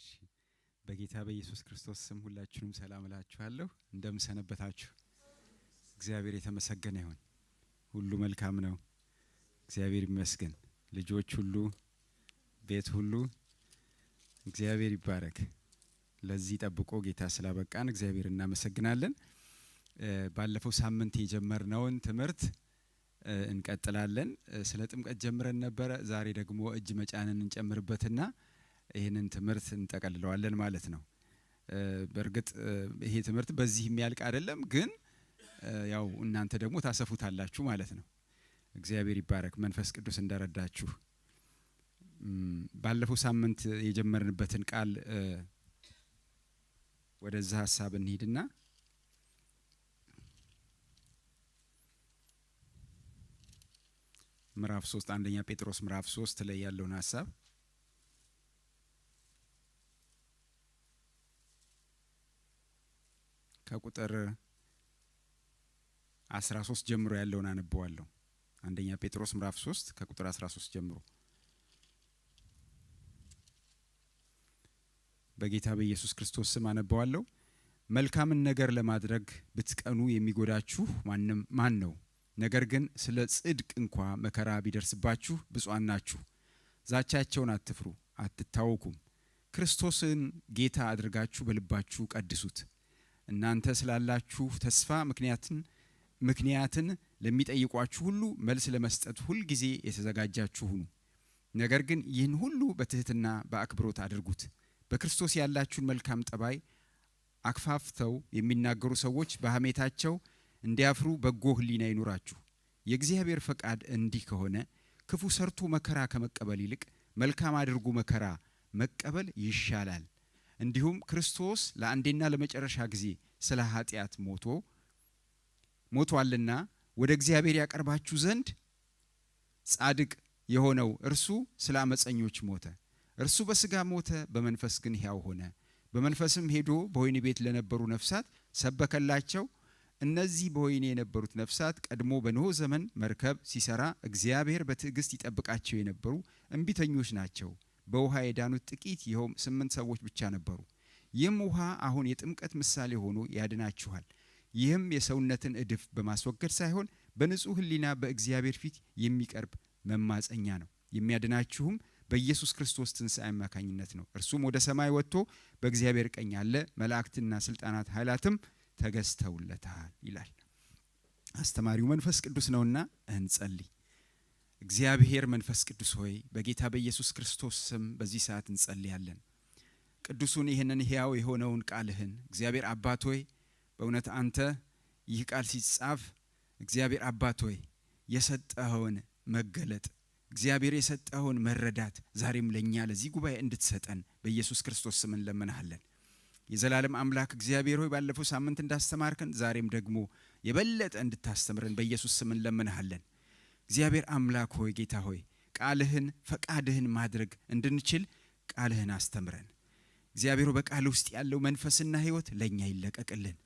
እሺ በጌታ በኢየሱስ ክርስቶስ ስም ሁላችሁንም ሰላም እላችኋለሁ። እንደምሰነበታችሁ እግዚአብሔር የተመሰገነ ይሁን። ሁሉ መልካም ነው። እግዚአብሔር ይመስገን። ልጆች ሁሉ ቤት ሁሉ እግዚአብሔር ይባረክ። ለዚህ ጠብቆ ጌታ ስላበቃን እግዚአብሔር እናመሰግናለን። ባለፈው ሳምንት የጀመርነውን ትምህርት እንቀጥላለን። ስለ ጥምቀት ጀምረን ነበር። ዛሬ ደግሞ እጅ መጫንን እንጨምርበትና ይሄንን ትምህርት እንጠቀልለዋለን ማለት ነው። በርግጥ ይሄ ትምህርት በዚህ የሚያልቅ አይደለም፣ ግን ያው እናንተ ደግሞ ታሰፉታላችሁ ማለት ነው። እግዚአብሔር ይባረክ። መንፈስ ቅዱስ እንደረዳችሁ ባለፈው ሳምንት የጀመርንበትን ቃል ወደዛ ሐሳብ እንሂድና ምዕራፍ 3 አንደኛ ጴጥሮስ ምዕራፍ 3 ላይ ያለውን ሐሳብ ከቁጥር 13 ጀምሮ ያለውን አነበዋለሁ። አንደኛ ጴጥሮስ ምዕራፍ 3 ከቁጥር 13 ጀምሮ በጌታ በኢየሱስ ክርስቶስ ስም አነበዋለሁ። መልካምን ነገር ለማድረግ ብትቀኑ የሚጎዳችሁ ማን ነው? ነገር ግን ስለ ጽድቅ እንኳ መከራ ቢደርስባችሁ ብፁዓን ናችሁ። ዛቻቸውን አትፍሩ፣ አትታወኩም። ክርስቶስን ጌታ አድርጋችሁ በልባችሁ ቀድሱት። እናንተ ስላላችሁ ተስፋ ምክንያትን ለሚጠይቋችሁ ሁሉ መልስ ለመስጠት ሁል ጊዜ የተዘጋጃችሁ ሁኑ። ነገር ግን ይህን ሁሉ በትህትና በአክብሮት አድርጉት። በክርስቶስ ያላችሁን መልካም ጠባይ አክፋፍተው የሚናገሩ ሰዎች በሐሜታቸው እንዲያፍሩ በጎ ሕሊና ይኑራችሁ። የእግዚአብሔር ፈቃድ እንዲህ ከሆነ ክፉ ሰርቶ መከራ ከመቀበል ይልቅ መልካም አድርጎ መከራ መቀበል ይሻላል። እንዲሁም ክርስቶስ ለአንዴና ለመጨረሻ ጊዜ ስለ ኃጢአት ሞቷልና ወደ እግዚአብሔር ያቀርባችሁ ዘንድ ጻድቅ የሆነው እርሱ ስለ አመፀኞች ሞተ። እርሱ በሥጋ ሞተ፣ በመንፈስ ግን ሕያው ሆነ። በመንፈስም ሄዶ በወህኒ ቤት ለነበሩ ነፍሳት ሰበከላቸው። እነዚህ በወህኒ የነበሩት ነፍሳት ቀድሞ በኖኅ ዘመን መርከብ ሲሰራ እግዚአብሔር በትዕግስት ይጠብቃቸው የነበሩ እምቢተኞች ናቸው። በውሃ የዳኑት ጥቂት ይኸውም 8 ሰዎች ብቻ ነበሩ። ይህም ውሃ አሁን የጥምቀት ምሳሌ ሆኖ ያድናችኋል። ይህም የሰውነትን እድፍ በማስወገድ ሳይሆን በንጹሕ ሕሊና በእግዚአብሔር ፊት የሚቀርብ መማፀኛ ነው። የሚያድናችሁም በኢየሱስ ክርስቶስ ትንሣኤ አማካኝነት ነው። እርሱም ወደ ሰማይ ወጥቶ በእግዚአብሔር ቀኝ አለ። መላእክትና ስልጣናት ኃይላትም ተገዝተውለታል ይላል። አስተማሪው መንፈስ ቅዱስ ነውና እንጸልይ። እግዚአብሔር መንፈስ ቅዱስ ሆይ በጌታ በኢየሱስ ክርስቶስ ስም በዚህ ሰዓት እንጸልያለን። ቅዱሱን ይህንን ሕያው የሆነውን ቃልህን እግዚአብሔር አባት ሆይ በእውነት አንተ ይህ ቃል ሲጻፍ እግዚአብሔር አባት ሆይ የሰጠኸውን መገለጥ እግዚአብሔር የሰጠኸውን መረዳት ዛሬም ለኛ ለዚህ ጉባኤ እንድትሰጠን በኢየሱስ ክርስቶስ ስም እንለምንሃለን። የዘላለም አምላክ እግዚአብሔር ሆይ ባለፈው ሳምንት እንዳስተማርከን ዛሬም ደግሞ የበለጠ እንድታስተምረን በኢየሱስ ስም እንለምንሃለን። እግዚአብሔር አምላክ ሆይ ጌታ ሆይ ቃልህን ፈቃድህን ማድረግ እንድንችል ቃልህን አስተምረን። እግዚአብሔር በቃል ውስጥ ያለው መንፈስና ሕይወት ለኛ ይለቀቅልን።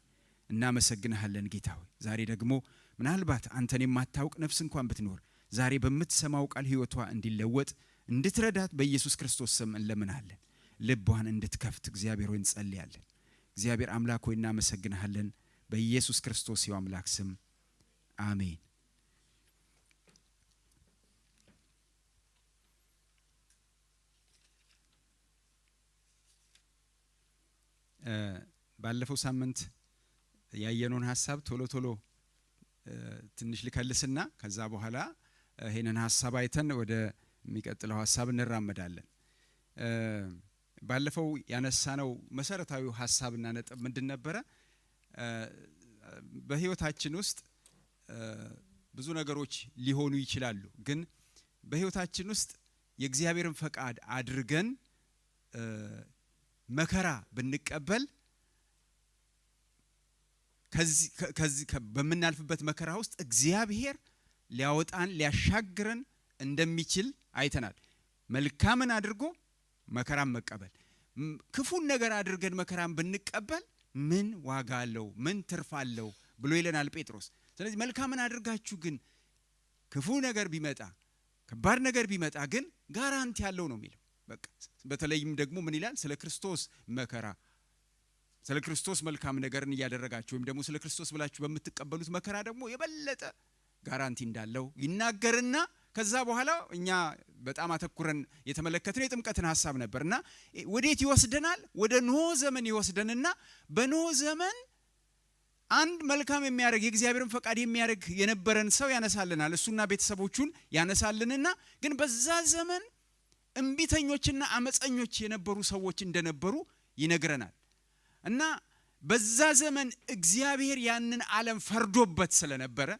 እናመሰግንሃለን ጌታ ሆይ። ዛሬ ደግሞ ምናልባት አንተን የማታውቅ ነፍስ እንኳን ብትኖር ዛሬ በምትሰማው ቃል ሕይወቷ እንዲለወጥ እንድትረዳት በኢየሱስ ክርስቶስ ስም እንለምንሃለን። ልቧን እንድትከፍት እግዚአብሔር ሆይ እንጸልያለን። እግዚአብሔር አምላክ ሆይ እናመሰግንሃለን። በኢየሱስ ክርስቶስ ሕያው አምላክ ስም አሜን። ባለፈው ሳምንት ያየነውን ሐሳብ ቶሎ ትንሽ ልከልስና ከዛ በኋላ ይሄንን ሐሳብ አይተን ወደ የሚቀጥለው ሐሳብ እንራመዳለን። ባለፈው ያነሳነው መሰረታዊው ሐሳብና ነጥብ ምንድን ነበረ? በህይወታችን ውስጥ ብዙ ነገሮች ሊሆኑ ይችላሉ። ግን በህይወታችን ውስጥ የእግዚአብሔርን ፈቃድ አድርገን መከራ ብንቀበል ከዚህ በመናልፍበት መከራ ውስጥ እግዚአብሔር ሊያወጣን ሊያሻግረን እንደሚችል አይተናል። መልካምን አድርጎ መከራን መቀበል፣ ክፉን ነገር አድርገን መከራን ብንቀበል ምን ዋጋ አለው? ምን ትርፍ አለው ብሎ ይለናል ጴጥሮስ። ስለዚህ መልካምን አድርጋችሁ ግን ክፉ ነገር ቢመጣ ከባድ ነገር ቢመጣ ግን ጋራንቲ ያለው ነው የሚለው። በቃ በተለይም ደግሞ ምን ይላል? ስለ ክርስቶስ መከራ፣ ስለ ክርስቶስ መልካም ነገርን እያደረጋችሁ ወይም ደግሞ ስለ ክርስቶስ ብላችሁ በምትቀበሉት መከራ ደግሞ የበለጠ ጋራንቲ እንዳለው ይናገርና ከዛ በኋላ እኛ በጣም አተኩረን የተመለከትነው የጥምቀትን ሐሳብ ነበርና ወዴት ይወስደናል? ወደ ኖህ ዘመን ይወስደንና በኖህ ዘመን አንድ መልካም የሚያደርግ የእግዚአብሔርን ፈቃድ የሚያደርግ የነበረን ሰው ያነሳልናል። እሱና ቤተሰቦቹን ያነሳልንና ግን በዛ ዘመን እንቢተኞችና አመፀኞች የነበሩ ሰዎች እንደነበሩ ይነግረናል። እና በዛ ዘመን እግዚአብሔር ያንን ዓለም ፈርዶበት ስለነበረ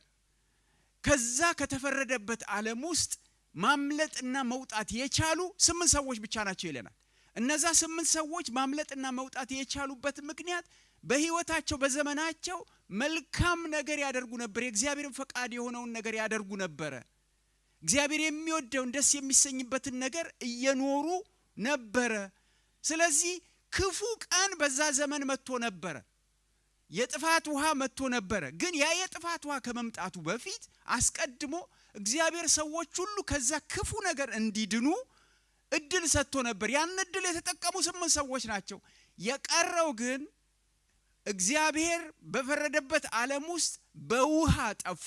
ከዛ ከተፈረደበት ዓለም ውስጥ ማምለጥና መውጣት የቻሉ 8 ሰዎች ብቻ ናቸው ይለናል። እነዛ 8 ሰዎች ማምለጥና መውጣት የቻሉበት ምክንያት በህይወታቸው በዘመናቸው መልካም ነገር ያደርጉ ነበር። የእግዚአብሔርን ፈቃድ የሆነውን ነገር ያደርጉ ነበር። እግዚአብሔር የሚወደውን ደስ የሚሰኝበትን ነገር እየኖሩ ነበር። ስለዚህ ክፉ ቀን በዛ ዘመን መጥቶ ነበር። የጥፋት ውሃ መጥቶ ነበር። ግን ያ የጥፋት ውሃ ከመምጣቱ በፊት አስቀድሞ እግዚአብሔር ሰዎች ሁሉ ከዛ ክፉ ነገር እንዲድኑ እድል ሰጥቶ ነበር። ያን እድል የተጠቀሙ 8 ሰዎች ናቸው። የቀረው ግን እግዚአብሔር በፈረደበት ዓለም ውስጥ በውሃ ጠፉ።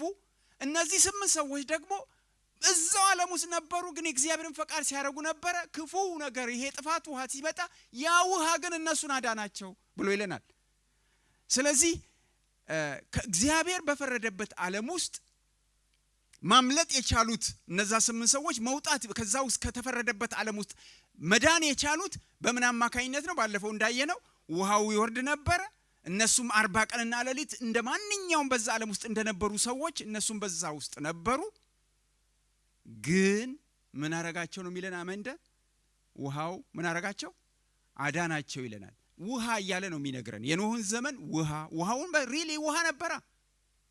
እነዚህ 8 ሰዎች ደግሞ እዛው ዓለም ውስጥ ነበሩ፣ ግን የእግዚአብሔርን ፈቃድ ሲያደርጉ ነበር። ክፉ ነገር ይሄ ጥፋት ውሃ ሲመጣ ያ ውሃ ግን እነሱን አዳናቸው ብሎ ይለናል። ስለዚህ ከእግዚአብሔር በፈረደበት ዓለም ውስጥ ማምለጥ የቻሉት እነዛ 8 ሰዎች መውጣት ከዛ ውስጥ ከተፈረደበት ዓለም ውስጥ መዳን የቻሉት በምን አማካኝነት ነው? ባለፈው እንዳየነው ውሃው ይወርድ ነበር። እነሱም 40 ቀንና ሌሊት እንደማንኛውም በዛ ዓለም ውስጥ እንደነበሩ ሰዎች እነሱም በዛ ውስጥ ነበሩ። ግን ምን አረጋቸው ነው የሚለን? አመንደ ውሃው ምን አረጋቸው? አዳናቸው ይለናል። ውሃ እያለ ነው የሚነግረን። የኖህን ዘመን ውሃውን በሪሊ ውሃ ነበረ።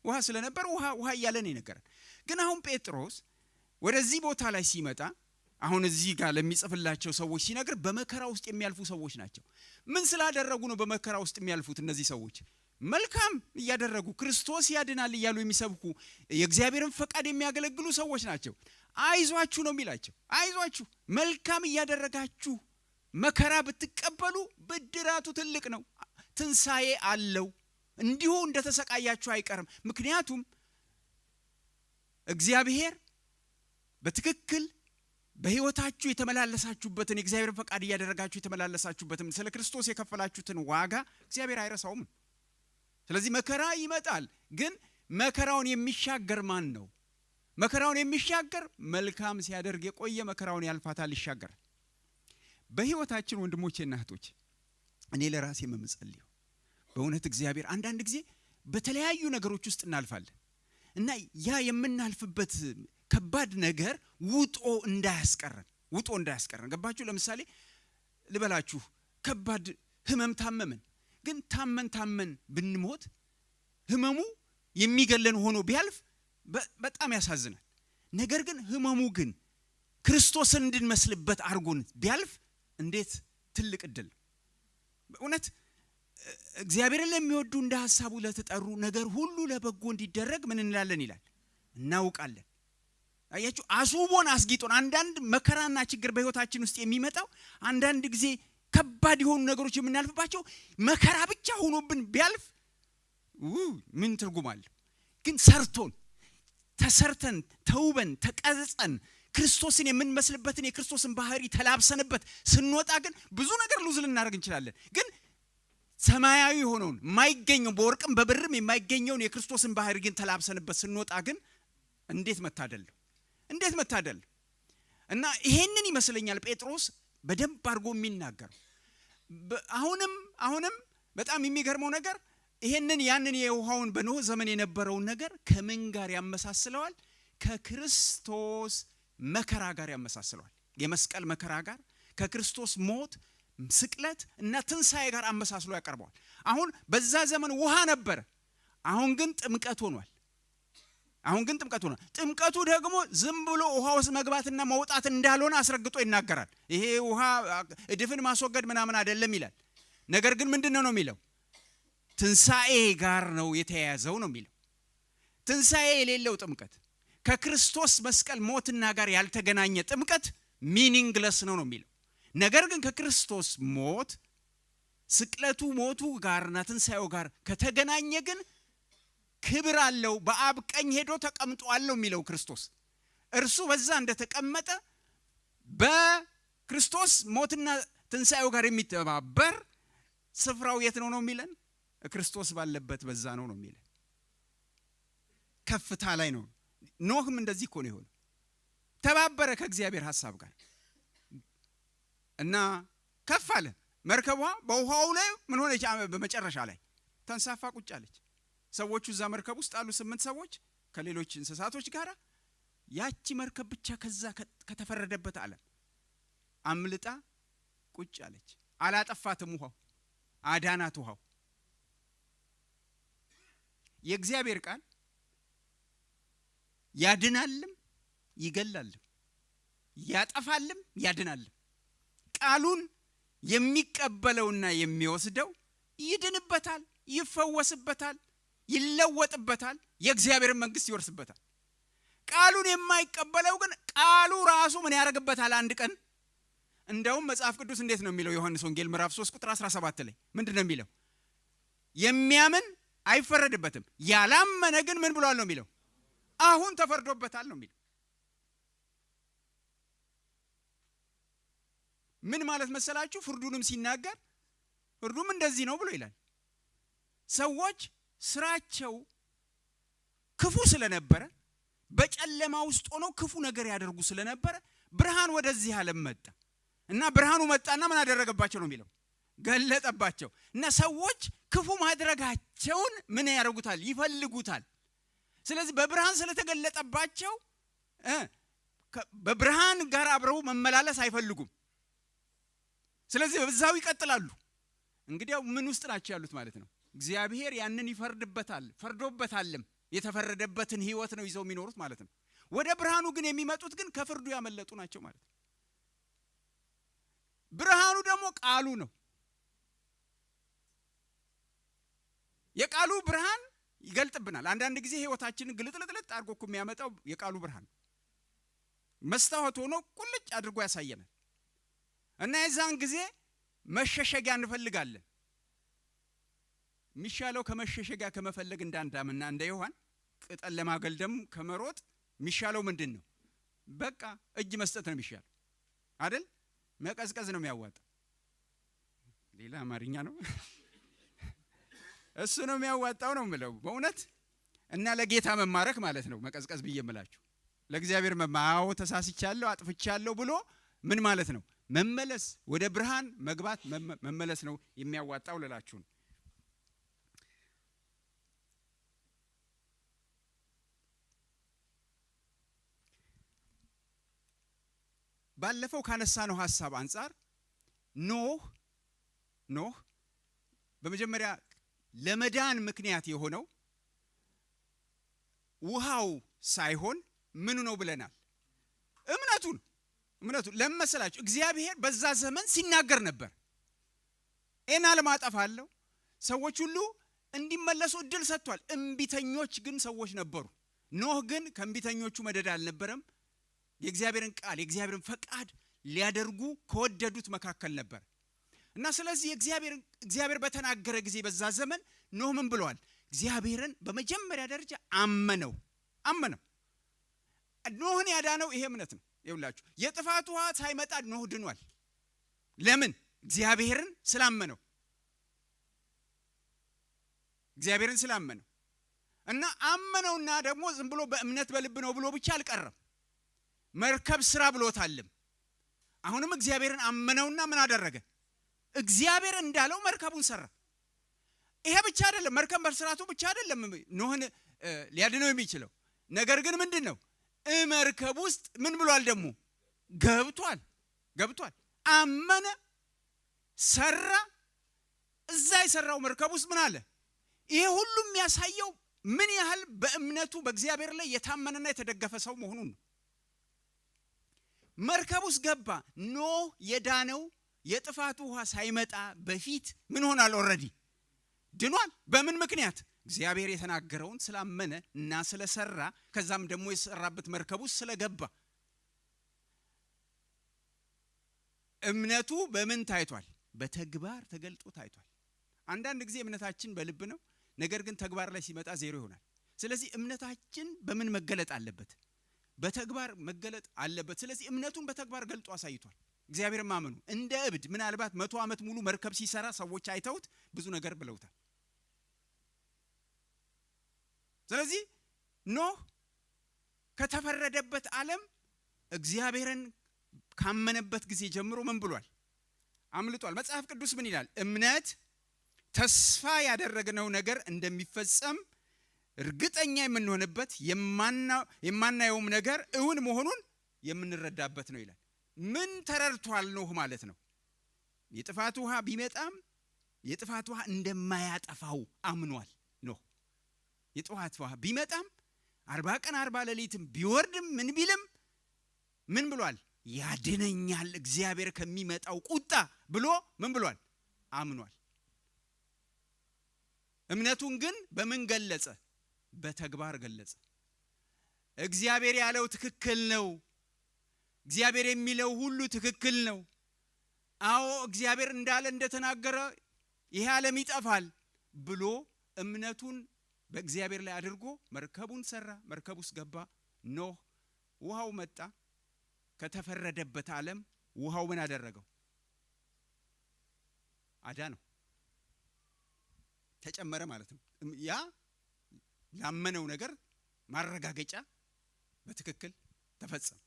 ውሃ ስለነበር ውሃ እያለ ነው ይነገራል። ግን አሁን ጴጥሮስ ወደዚህ ቦታ ላይ ሲመጣ አሁን እዚህ ጋር ለሚጽፍላቸው ሰዎች ሲነግር በመከራ ውስጥ የሚያልፉ ሰዎች ናቸው። ምን ስላደረጉ ነው በመከራ ውስጥ የሚያልፉት? እነዚህ ሰዎች መልካም እያደረጉ ክርስቶስ ያድናል እያሉ የሚሰብኩ የእግዚአብሔርን ፈቃድ የሚያገለግሉ ሰዎች ናቸው። አይዟችሁ ነው የሚላቸው። አይዟችሁ መልካም እያደረጋችሁ መከራ ብትቀበሉ ብድራቱ ትልቅ ነው፣ ትንሳኤ አለው፣ እንዲሁ እንደተሰቃያችሁ አይቀርም። ምክንያቱም እግዚአብሔር በትክክል በህይወታችሁ የተመላለሳችሁበትን የእግዚአብሔርን ፈቃድ እያደረጋችሁ የተመላለሳችሁበትን ስለ ክርስቶስ የከፈላችሁትን ዋጋ እግዚአብሔር አይረሳውም። ስለዚህ መከራ ይመጣል። ግን መከራውን የሚሻገር ማን ነው? መከራውን የሚሻገር መልካም ሲያደርግ የቆየ መከራውን ያልፋታል፣ ይሻገራል። በህይወታችን ወንድሞቼና እህቶቼ እኔ ለራሴ መምጸልየው በእውነት እግዚአብሔር አንዳንድ ጊዜ በተለያዩ ነገሮች ውስጥ እናልፋለን እና ያ የምናልፍበት ከባድ ነገር ውጦ እንዳያስቀረን ገባችሁ? ለምሳሌ ልበላችሁ፣ ከባድ ህመም ታመመን። ግን ታመን ብንሞት ህመሙ የሚገለን ሆኖ ቢያልፍ በጣም ያሳዝናል። ነገር ግን ህመሙ ግን ክርስቶስን እንድንመስልበት አርጎን ቢያልፍ እንዴት ትልቅ እድል! በእውነት እግዚአብሔርን ለሚወዱ እንደ ሐሳቡ ለተጠሩ ነገር ሁሉ ለበጎ እንዲደረግ ምን እንላለን ይላል? እናውቃለን። አያችሁ፣ አሱቦን አስጊጦን አንዳንድ መከራና ችግር በህይወታችን ውስጥ የሚመጣው አንዳንድ ጊዜ ከባድ የሆኑ ነገሮች የምናልፍባቸው መከራ ብቻ ሆኖብን ቢያልፍ ምን ትርጉም አለው? ግን ተሰርተን ተውበን ተቀርጸን ክርስቶስን የምንመስልበትን የክርስቶስን ባህሪ ተላብሰንበት ስንወጣ ግን ብዙ ነገር ሉዝ ልናደርግ እንችላለን። ግን ሰማያዊ የሆነውን የማይገኘው በወርቅም በብርም የማይገኘውን የክርስቶስን ባህሪ ግን ተላብሰንበት ስንወጣ ግን እንዴት መታደል! እና ይሄንን ይመስለኛል ጴጥሮስ በደንብ አድርጎ የሚናገር። አሁንም በጣም የሚገርመው ነገር ይሄንን ያንን የውሃውን በኖህ ዘመን የነበረውን ነገር ከምን ጋር ያመሳስለዋል? ከክርስቶስ መከራ ጋር ያመሳስለዋል። የመስቀል መከራ ጋር ከክርስቶስ ሞት፣ ስቅለት እና ትንሳኤ ጋር አመሳስሎ ያቀርበዋል። አሁን በዛ ዘመን ውሃ ነበር፣ አሁን ግን ጥምቀት ሆኗል። ጥምቀቱ ደግሞ ዝም ብሎ ውሃ ውስጥ መግባትና መውጣት እንዳልሆነ አስረግጦ ይናገራል። ይሄ ውሃ እድፍን ማስወገድ ምናምን አይደለም ይላል። ነገር ግን ምንድነው ነው የሚለው? ትንሳኤ ጋር ነው የተያያዘው ነው የሚለው። ትንሳኤ የሌለው ጥምቀት፣ ከክርስቶስ መስቀል ሞትና ጋር ያልተገናኘ ጥምቀት ሚኒንግለስ ነው የሚለው። ነገር ግን ከክርስቶስ ሞት ስቅለቱ ሞቱ ጋርና ትንሣኤው ጋር ከተገናኘ ግን ክብር አለው። በአብ ቀኝ ሄዶ ተቀምጧል ነው የሚለው ክርስቶስ። እርሱ በዛ እንደተቀመጠ በክርስቶስ ሞትና ትንሣኤው ጋር የሚተባበር ስፍራው የት ነው የሚለን? ክርስቶስ ባለበት በዛ ነው የሚለን። ከፍታ ላይ ነው። ኖህም እንደዚህ እኮ ነው የሆነው። ተባበረ ከእግዚአብሔር ሐሳብ ጋር እና ከፍ አለ። መርከቧ በውሃው ላይ ምን ሆነች? በመጨረሻ ላይ ተንሳፋ ቁጭ አለች። ሰዎቹ እዛ መርከብ ውስጥ አሉ 8 ሰዎች ከሌሎች እንስሳቶች ጋር። ያቺ መርከብ ብቻ ከዛ ከተፈረደበት ዓለም አምልጣ ቁጭ አለች። አላጠፋትም። ውሃው አዳናት። ውሃው የእግዚአብሔር ቃል ያድናልም ይገላልም፣ ያጠፋልም ያድናልም። ቃሉን የሚቀበለውና የሚወስደው ይድንበታል፣ ይፈወስበታል፣ ይለወጥበታል፣ የእግዚአብሔር መንግስት ይወርስበታል። ቃሉን የማይቀበለው ግን ቃሉ ራሱ ምን ያደርግበታል? አንድ ቀን እንደውም መጽሐፍ ቅዱስ እንዴት ነው የሚለው? ዮሐንስ ወንጌል ምዕራፍ 3 ቁጥር 17 ላይ ምንድነው የሚለው? የሚያምን አይፈረድበትም፣ ያላመነ ግን ምን ብሏል ነው የሚለው? አሁን ተፈርዶበታል ነው የሚለው። ምን ማለት መሰላችሁ? ፍርዱንም ሲናገር ፍርዱም እንደዚህ ነው ብሎ ይላል። ሰዎች ስራቸው ክፉ ስለነበረ በጨለማ ውስጥ ሆነው ክፉ ነገር ያደርጉ ስለነበረ ብርሃን ወደዚህ ዓለም መጣ እና ብርሃኑ መጣና ምን አደረገባቸው ነው የሚለው? ገለጠባቸው። እና ሰዎች ክፉ ማድረጋቸውን ምን ያደርጉታል? ይፈልጉታል። ስለዚህ በብርሃን ስለተገለጠባቸው በብርሃን ጋር አብረው መመላለስ አይፈልጉም። ስለዚህ በዛው ይቀጥላሉ። እንግዲያው ምን ውስጥ ናቸው ያሉት ማለት ነው? እግዚአብሔር ያንን ይፈርድበታል፣ ፈርዶበታልም። የተፈረደበትን ህይወት ነው ይዘው የሚኖሩት ማለት ነው። ወደ ብርሃኑ ግን የሚመጡት ግን ከፍርዱ ያመለጡ ናቸው ማለት ነው። ብርሃኑ ደግሞ ቃሉ ነው። የቃሉ ብርሃን ይገልጥብናል። አንዳንድ ጊዜ ህይወታችንን ግልጥልጥልጥ አድርጎ እኮ የሚያመጣው የቃሉ ብርሃን መስታወት ሆኖ ቁልጭ አድርጎ ያሳየናል። እና የዛን ጊዜ መሸሸጊያ እንፈልጋለን። ሚሻለው ከመሸሸጊያ ከመፈለግ እንዳንዳምና እንደ ዮሐን ቅጠል ለማገልደም ከመሮጥ ሚሻለው ምንድነው? በቃ እጅ መስጠት ነው የሚሻለው አይደል? መቀዝቀዝ ነው የሚያዋጣው። ሌላ አማርኛ ነው እሱ ነው የሚያዋጣው ነው የምለው በእውነት። እና ለጌታ መማረክ ማለት ነው መቀዝቀዝ ብዬ እምላችሁ። ለእግዚአብሔር መማው ተሳስቻለሁ አጥፍቻለሁ ብሎ ምን ማለት ነው? መመለስ፣ ወደ ብርሃን መግባት መመለስ ነው የሚያዋጣው ልላችሁ ነው። ባለፈው ካነሳነው ሐሳብ አንፃር ኖህ በመጀመሪያ ለመዳን ምክንያት የሆነው ውሃው ሳይሆን ምኑ ነው ብለናል? እምነቱ ለመሰላችሁ እግዚአብሔር በዛ ዘመን ሲናገር ነበር። ኤና ለማጠፋለሁ ሰዎች ሁሉ እንዲመለሱ እድል ሰጥቷል። እምቢተኞች ግን ሰዎች ነበሩ። ኖህ ግን ከእምቢተኞቹ መደዳ አልነበረም። የእግዚአብሔርን ቃል የእግዚአብሔርን ፈቃድ ሊያደርጉ ከወደዱት መካከል ነበር። እና ስለዚህ እግዚአብሔር በተናገረ ጊዜ በዛ ዘመን ኖህ ምን ብሏል? እግዚአብሔርን በመጀመሪያ ደረጃ አመነው። ኖህን ያዳነው ይሄ እምነት ነው። ይኸውላችሁ የጥፋት ውሃ ሳይመጣ ኖህ ድኗል። ለምን? እግዚአብሔርን ስላመነው። እና አመነውና ደግሞ ዝም ብሎ በእምነት በልብ ነው ብሎ ብቻ አልቀረም። መርከብ ስራ ብሎታልም። አሁንም እግዚአብሔርን አመነውና ምን አደረገ? እግዚአብሔር እንዳለው መርከቡን ሰራ። ይሄ ብቻ አይደለም፣ መርከብ መስራቱ ብቻ አይደለም ኖህን ሊያድነው የሚችለው ነገር ግን ምንድነው? መርከብ ውስጥ ምን ብሏል? ደግሞ ገብቷል። አመነ፣ ሰራ። እዛ የሰራው መርከብ ውስጥ ምን አለ? ይሄ ሁሉ የሚያሳየው ምን ያህል በእምነቱ በእግዚአብሔር ላይ የታመነና የተደገፈ ሰው መሆኑን ነው። መርከብ ውስጥ ገባ። ኖህ የዳነው የጥፋት ውሃ ሳይመጣ በፊት ምን ሆኗል? ኦሬዲ ድኗል። በምን ምክንያት? እግዚአብሔር የተናገረውን ስላመነ እና ስለሰራ፣ ከዛም ደግሞ የሰራበት መርከብ ውስጥ ስለገባ። እምነቱ በምን ታይቷል? በተግባር ተገልጦ ታይቷል። አንዳንድ ጊዜ እምነታችን በልብ ነው፣ ነገር ግን ተግባር ላይ ሲመጣ ዜሮ ይሆናል። ስለዚህ እምነታችን በምን መገለጥ አለበት? በተግባር መገለጥ አለበት። ስለዚህ እምነቱን በተግባር ገልጦ አሳይቷል። እግዚአብሔር ማመኑ እንደ እብድ ምናልባት 100 ዓመት ሙሉ መርከብ ሲሰራ ሰዎች አይተውት ብዙ ነገር ብለውታል። ስለዚህ ኖህ ከተፈረደበት ዓለም እግዚአብሔርን ካመነበት ጊዜ ጀምሮ ምን ብሏል? አምልጧል። መጽሐፍ ቅዱስ ምን ይላል? እምነት ተስፋ ያደረግነው ነገር እንደሚፈጸም እርግጠኛ የምንሆንበት የማናየውም ነገር እውን መሆኑን የምንረዳበት ነው ይላል። ምን ተረድቷል ኖህ ማለት ነው? የጥፋት ውሃ ቢመጣም የጥፋት ውሃ እንደማያጠፋው አምኗል ኖህ። የጥፋት ውሃ ቢመጣም 40 ቀን 40 ሌሊትም ቢወርድም ምን ቢልም ምን ብሏል? ያድነኛል እግዚአብሔር ከሚመጣው ቁጣ ብሎ ምን ብሏል? አምኗል። እምነቱን ግን በምን ገለጸ? በተግባር ገለጸ። እግዚአብሔር ያለው ትክክል ነው። እግዚአብሔር የሚለው ሁሉ ትክክል ነው። አዎ እግዚአብሔር እንዳለ እንደተናገረ ይሄ ዓለም ይጠፋል ብሎ እምነቱን በእግዚአብሔር ላይ አድርጎ መርከቡን ሰራ። መርከብ ውስጥ ገባ ኖህ። ውሃው መጣ። ከተፈረደበት ዓለም ውሃው ምን አደረገው? አዳነው። ተጨመረ ማለት ነው። ያ ላመነው ነገር ማረጋገጫ በትክክል ተፈጸመ።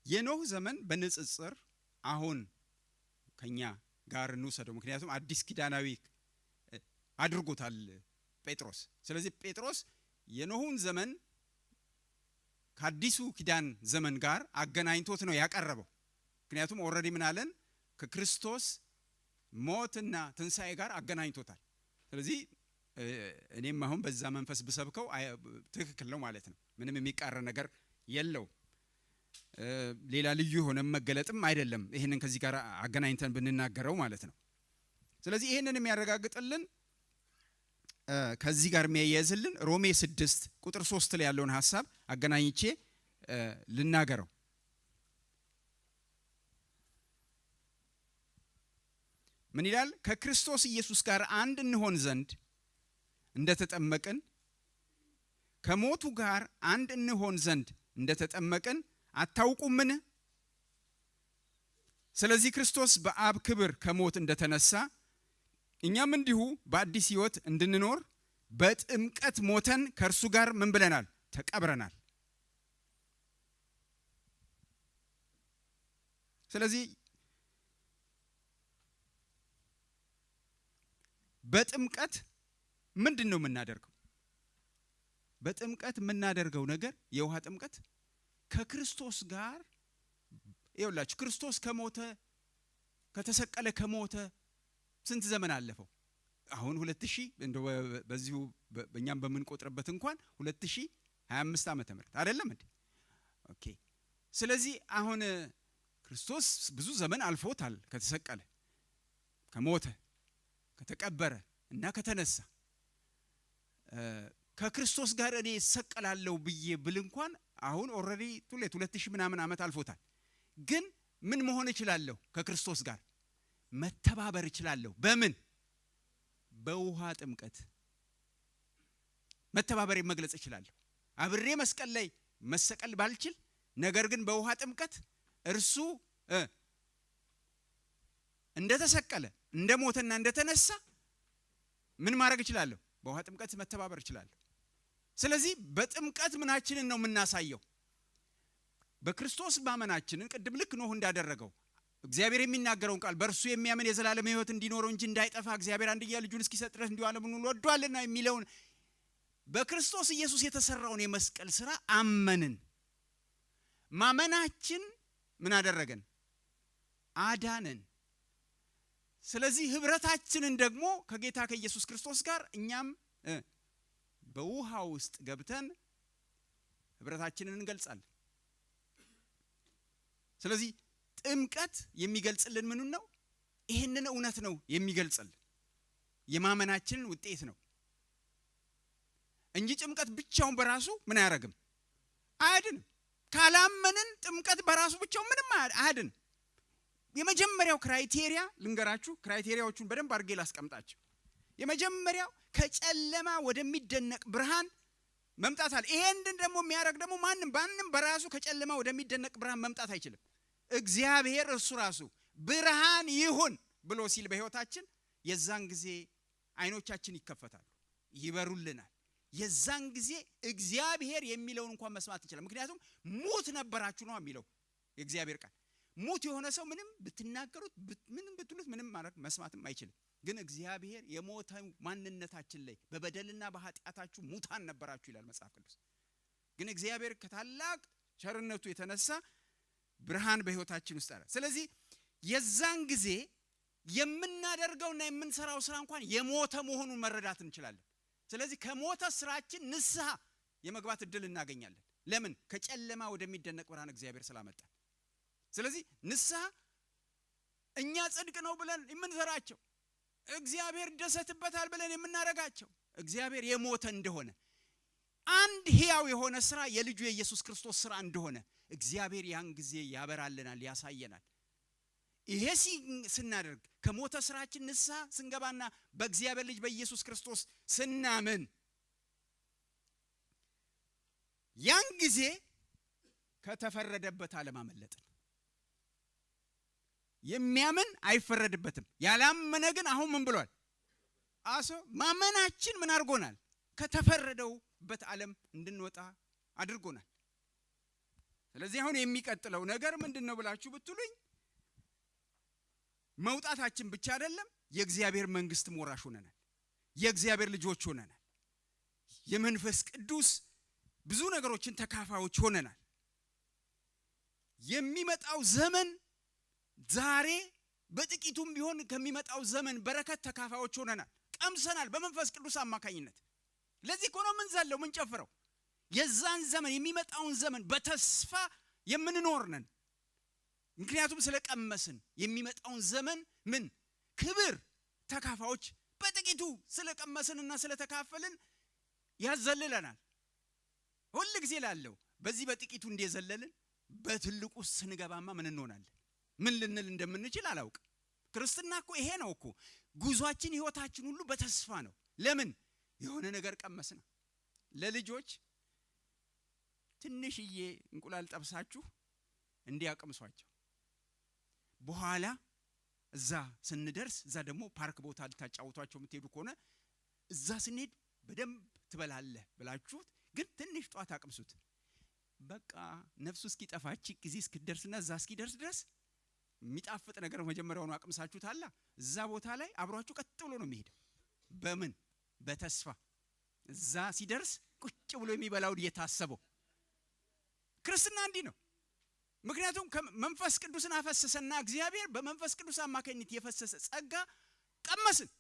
የኖህ ዘመን በንጽጽር አሁን ከኛ ጋር እንውሰደው። ምክንያቱም አዲስ ኪዳናዊ አድርጎታል ጴጥሮስ። ስለዚህ ጴጥሮስ የኖህን ዘመን ከአዲሱ ኪዳን ዘመን ጋር አገናኝቶት ነው ያቀረበው። ምክንያቱም ኦልሬዲ ምን አለን? ከክርስቶስ ሞትና ትንሣኤ ጋር አገናኝቶታል። ስለዚህ እኔም አሁን በዛ መንፈስ ብሰብከው ትክክል ነው ማለት ነው። ምንም የሚቃረን ነገር የለው። ሌላ ልዩ የሆነ መገለጥም አይደለም። ይሄንን ከዚህ ጋር አገናኝተን ብንናገረው ማለት ነው። ስለዚህ ይሄንን የሚያረጋግጥልን ከዚህ ጋር የሚያያዝልን ሮሜ 6 ቁጥር 3 ላይ ያለውን ሐሳብ አገናኝቼ ልናገረው። ምን ይላል? ከክርስቶስ ኢየሱስ ጋር አንድ እንሆን ዘንድ እንደተጠመቅን ከሞቱ ጋር አንድ እንሆን ዘንድ እንደተጠመቅን አታውቁምን? ስለዚህ ክርስቶስ በአብ ክብር ከሞት እንደተነሳ እኛም እንዲሁ በአዲስ ሕይወት እንድንኖር በጥምቀት ሞተን ከእርሱ ጋር ምን ብለናል? ተቀብረናል። ስለዚህ በጥምቀት ምንድን ነው የምናደርገው? በጥምቀት የምናደርገው ነገር የውሃ ጥምቀት ከክርስቶስ ጋር ይኸውላችሁ፣ ክርስቶስ ከሞተ ከተሰቀለ ከሞተ ስንት ዘመን አለፈው? አሁን 2000 እንደው በዚሁ በእኛም በምንቆጥርበት እንኳን 2025 ዓመተ ምህረት አይደለም እንዴ? ኦኬ። ስለዚህ አሁን ክርስቶስ ብዙ ዘመን አልፎታል። ከተሰቀለ ከሞተ ከተቀበረ እና ከተነሳ ከክርስቶስ ጋር እኔ እሰቀላለሁ ብዬ ብል እንኳን አሁን ኦልሬዲ 2000 ምናምን ዓመት አልፎታል። ግን ምን መሆን እችላለሁ? ከክርስቶስ ጋር መተባበር እችላለሁ። በምን? በውሃ ጥምቀት መተባበሬ መግለጽ እችላለሁ። አብሬ መስቀል ላይ መሰቀል ባልችል፣ ነገር ግን በውሃ ጥምቀት እርሱ እንደተሰቀለ እንደሞተና እንደተነሳ ምን ማድረግ እችላለሁ? በውሃ ጥምቀት መተባበር እችላለሁ። ስለዚህ በጥምቀት ምናችንን ነው የምናሳየው? በክርስቶስ ማመናችንን ቅድም ልክ ኖህ እንዳደረገው እግዚአብሔር የሚናገረውን ቃል በእርሱ የሚያምን የዘላለም ሕይወት እንዲኖረው እንጂ እንዳይጠፋ እግዚአብሔር አንድያ ልጁን እስኪሰጥ ድረስ እንዲሁ ዓለሙን ወዷልና የሚለውን በክርስቶስ ኢየሱስ የተሰራውን የመስቀል ሥራ አመንን። ማመናችን ምን አደረገን? አዳነን። ስለዚህ ህብረታችንን ደግሞ ከጌታ ከኢየሱስ ክርስቶስ ጋር እኛም በውሃ ውስጥ ገብተን ህብረታችንን እንገልጻለን። ስለዚህ ጥምቀት የሚገልጽልን ምኑን ነው? ይህንን እውነት ነው የሚገልጽልን። የማመናችንን ውጤት ነው። እንጂ ጥምቀት ብቻውን በራሱ ምን አያረግም? አያድንም። ካላመንን ጥምቀት በራሱ ብቻውን ምንም አያድንም። የመጀመሪያው ክራይቴሪያ ልንገራችሁ፣ ክራይቴሪያዎቹን በደንብ አድርጌ ላስቀምጣችሁ። የመጀመሪያው ከጨለማ ወደሚደነቅ ብርሃን መምጣት አለ። ይሄንን ደግሞ የሚያደርግ ደግሞ ማንም በራሱ ከጨለማ ወደሚደነቅ ብርሃን መምጣት አይችልም። እግዚአብሔር እርሱ ራሱ ብርሃን ይሁን ብሎ ሲል በህይወታችን የዛን ጊዜ አይኖቻችን ይከፈታሉ፣ ይበሩልናል። የዛን ጊዜ እግዚአብሔር የሚለውን እንኳን መስማት እንችላለን። ምክንያቱም ሙት ነበራችሁ ነው የሚለው የእግዚአብሔር ቃል። ሙት የሆነ ሰው ምንም ብትናገሩት ምንም ብትሉት ምንም ማለት መስማትም አይችልም። ግን እግዚአብሔር የሞተው ማንነታችን ላይ በበደልና በኃጢአታችሁ ሙታን ነበራችሁ ይላል መጽሐፍ ቅዱስ። ግን እግዚአብሔር ከታላቅ ቸርነቱ የተነሳ ብርሃን በህይወታችን ውስጥ አለ። ስለዚህ የዛን ጊዜ የምናደርገውና የምንሰራው ስራ እንኳን የሞተ መሆኑን መረዳት እንችላለን። ስለዚህ ከሞተ ስራችን ንስሐ የመግባት እድል እናገኛለን። ለምን? ከጨለማ ወደሚደነቅ ብርሃን እግዚአብሔር ስላመጣ። ስለዚህ ንስሐ እኛ ጽድቅ ነው ብለን የምንሰራቸው፣ እግዚአብሔር ደሰትበታል ብለን የምናረጋቸው እግዚአብሔር የሞተ እንደሆነ አንድ ሕያው የሆነ ስራ የልጁ የኢየሱስ ክርስቶስ ስራ እንደሆነ እግዚአብሔር ያን ጊዜ ያበራልናል፣ ያሳየናል። ይሄ ስናደርግ ከሞተ ስራችን ንስሐ ስንገባና በእግዚአብሔር ልጅ በኢየሱስ ክርስቶስ ስናምን ያን ጊዜ ከተፈረደበት ዓለም አመለጥን። የሚያምን አይፈረድበትም። ያላመነ ግን አሁን ምን ብሏል? ማመናችን ምን አድርጎናል? ከተፈረደውበት ዓለም እንድንወጣ አድርጎናል። ስለዚህ አሁን የሚቀጥለው ነገር ምንድነው ብላችሁ ብትሉኝ መውጣታችን ብቻ አይደለም፣ የእግዚአብሔር መንግስት ወራሽ ሆነናል። የእግዚአብሔር ልጆች ሆነናል። የመንፈስ ቅዱስ ብዙ ነገሮችን ተካፋዮች ሆነናል። የሚመጣው ዘመን ዛሬ በጥቂቱም ቢሆን ከሚመጣው ዘመን በረከት ተካፋዮች ሆነናል። ቀምሰናል በመንፈስ ቅዱስ አማካኝነት። ለዚህ እኮ ነው የምንዘለው የምንጨፍረው። የዛን ዘመን የሚመጣውን ዘመን በተስፋ የምንኖር ነን። ምክንያቱም ስለቀመስን የሚመጣውን ዘመን ምን ክብር ተካፋዮች በጥቂቱ ስለቀመስንና ስለተካፈልን ያዘልለናል። ሁሉ ጊዜ ላለው በዚህ በጥቂቱ እንደዘለልን በትልቁ ስንገባማ ምን እንሆናለን? ምን ልንል እንደምንችል አላውቅም። ክርስትና እኮ ይሄ ነው እኮ ጉዟችን፣ ህይወታችን ሁሉ በተስፋ ነው። ለምን? የሆነ ነገር ቀመስና። ለልጆች ትንሽዬ እንቁላል ጠብሳችሁ እንዲያቀምሷቸው በኋላ እዛ ስንደርስ እዛ ደግሞ ፓርክ ቦታ ልታጫውቷቸው የምትሄዱ ከሆነ እዛ ስንሄድ በደንብ ትበላለህ ብላችሁት ግን ትንሽ ጧት አቅምሱት። በቃ ነፍሱ እስኪጠፋች ጊዜ እስኪደርስና እዛ እስኪደርስ ድረስ የሚጣፍጥ ነገር መጀመሪያው ነው አቅምሳችሁታላ። እዛ ቦታ ላይ አብሯችሁ ቀጥ ብሎ ነው የሚሄደው። በምን? በተስፋ። እዛ ሲደርስ ቁጭ ብሎ የሚበላው እየታሰበው። ክርስትና እንዲህ ነው። ምክንያቱም መንፈስ ቅዱስን አፈሰሰና እግዚአብሔር በመንፈስ ቅዱስ አማካኝነት የፈሰሰ ጸጋ ቀመስን።